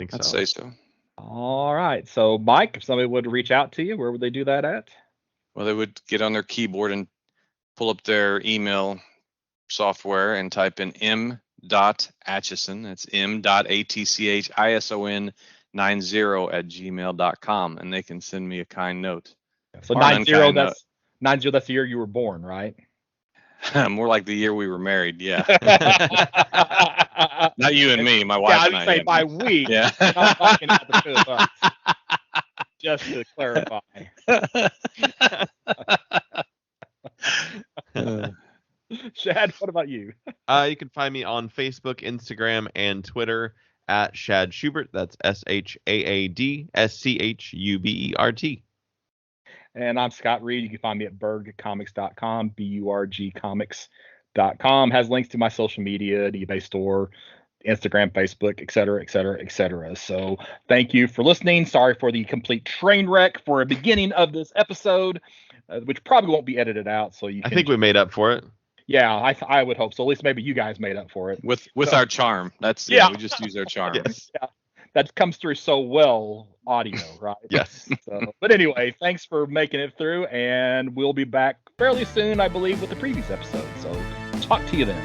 I'd say so. All right, so Mike, if somebody would reach out to you, where would they do that at? Well, they would get on their keyboard and pull up their email software and type in m.atchison. That's m.atchison90 @gmail.com, and they can send me a kind note. So 90, that's the year you were born, right? More like the year we were married, yeah. Not you and me, my wife. Yeah, I would say by we. Yeah. I'm not talking about the two of us. Just to clarify. Shad, what about you? You can find me on Facebook, Instagram, and Twitter at Shad Schubert. That's SHAAD SCHUBERT. And I'm Scott Reed. You can find me at burgcomics.com, BURGcomics.com. Has links to my social media, the eBay store, Instagram, Facebook, etc., etc., etc. So thank you for listening. Sorry for the complete train wreck for a beginning of this episode, which probably won't be edited out. So I think we made up for it. Yeah, I would hope so. At least maybe you guys made up for it with our charm. That's we just use our charm. Yes. Yeah, that comes through so well audio, right? Yes. So, but anyway, thanks for making it through, and we'll be back fairly soon, I believe, with the previous episode. So talk to you then.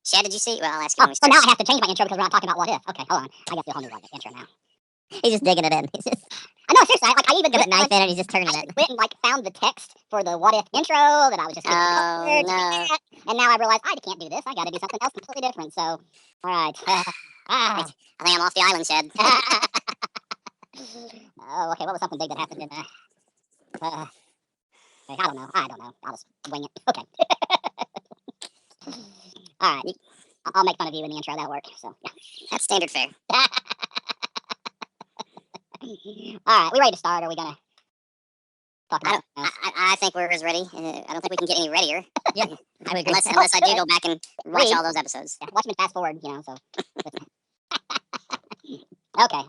Shad, did you see? Well, I'll ask you. Oh, now I have to change my intro because we're not talking about what if. Okay, hold on. I got the whole new intro now. He's just digging it in. He's just. I know, seriously. I even got a knife in it. He's just turning it. Went and found the text for the what if intro that I was just. Oh no! And now I realize I can't do this. I got to do something else completely different. So, all right. I think I'm off the island, Shad. Oh, okay. What was something big that happened in there? I don't know. I'll just wing it. Okay. All right, I'll make fun of you in the intro. That'll work. So yeah, that's standard fare. All right, we ready to start? Or are we gonna talk about? I think we're as ready. I don't think we can get any readier. Yeah, I would agree. Unless I do go back and watch all those episodes. Yeah, watch them and fast forward. So. Okay.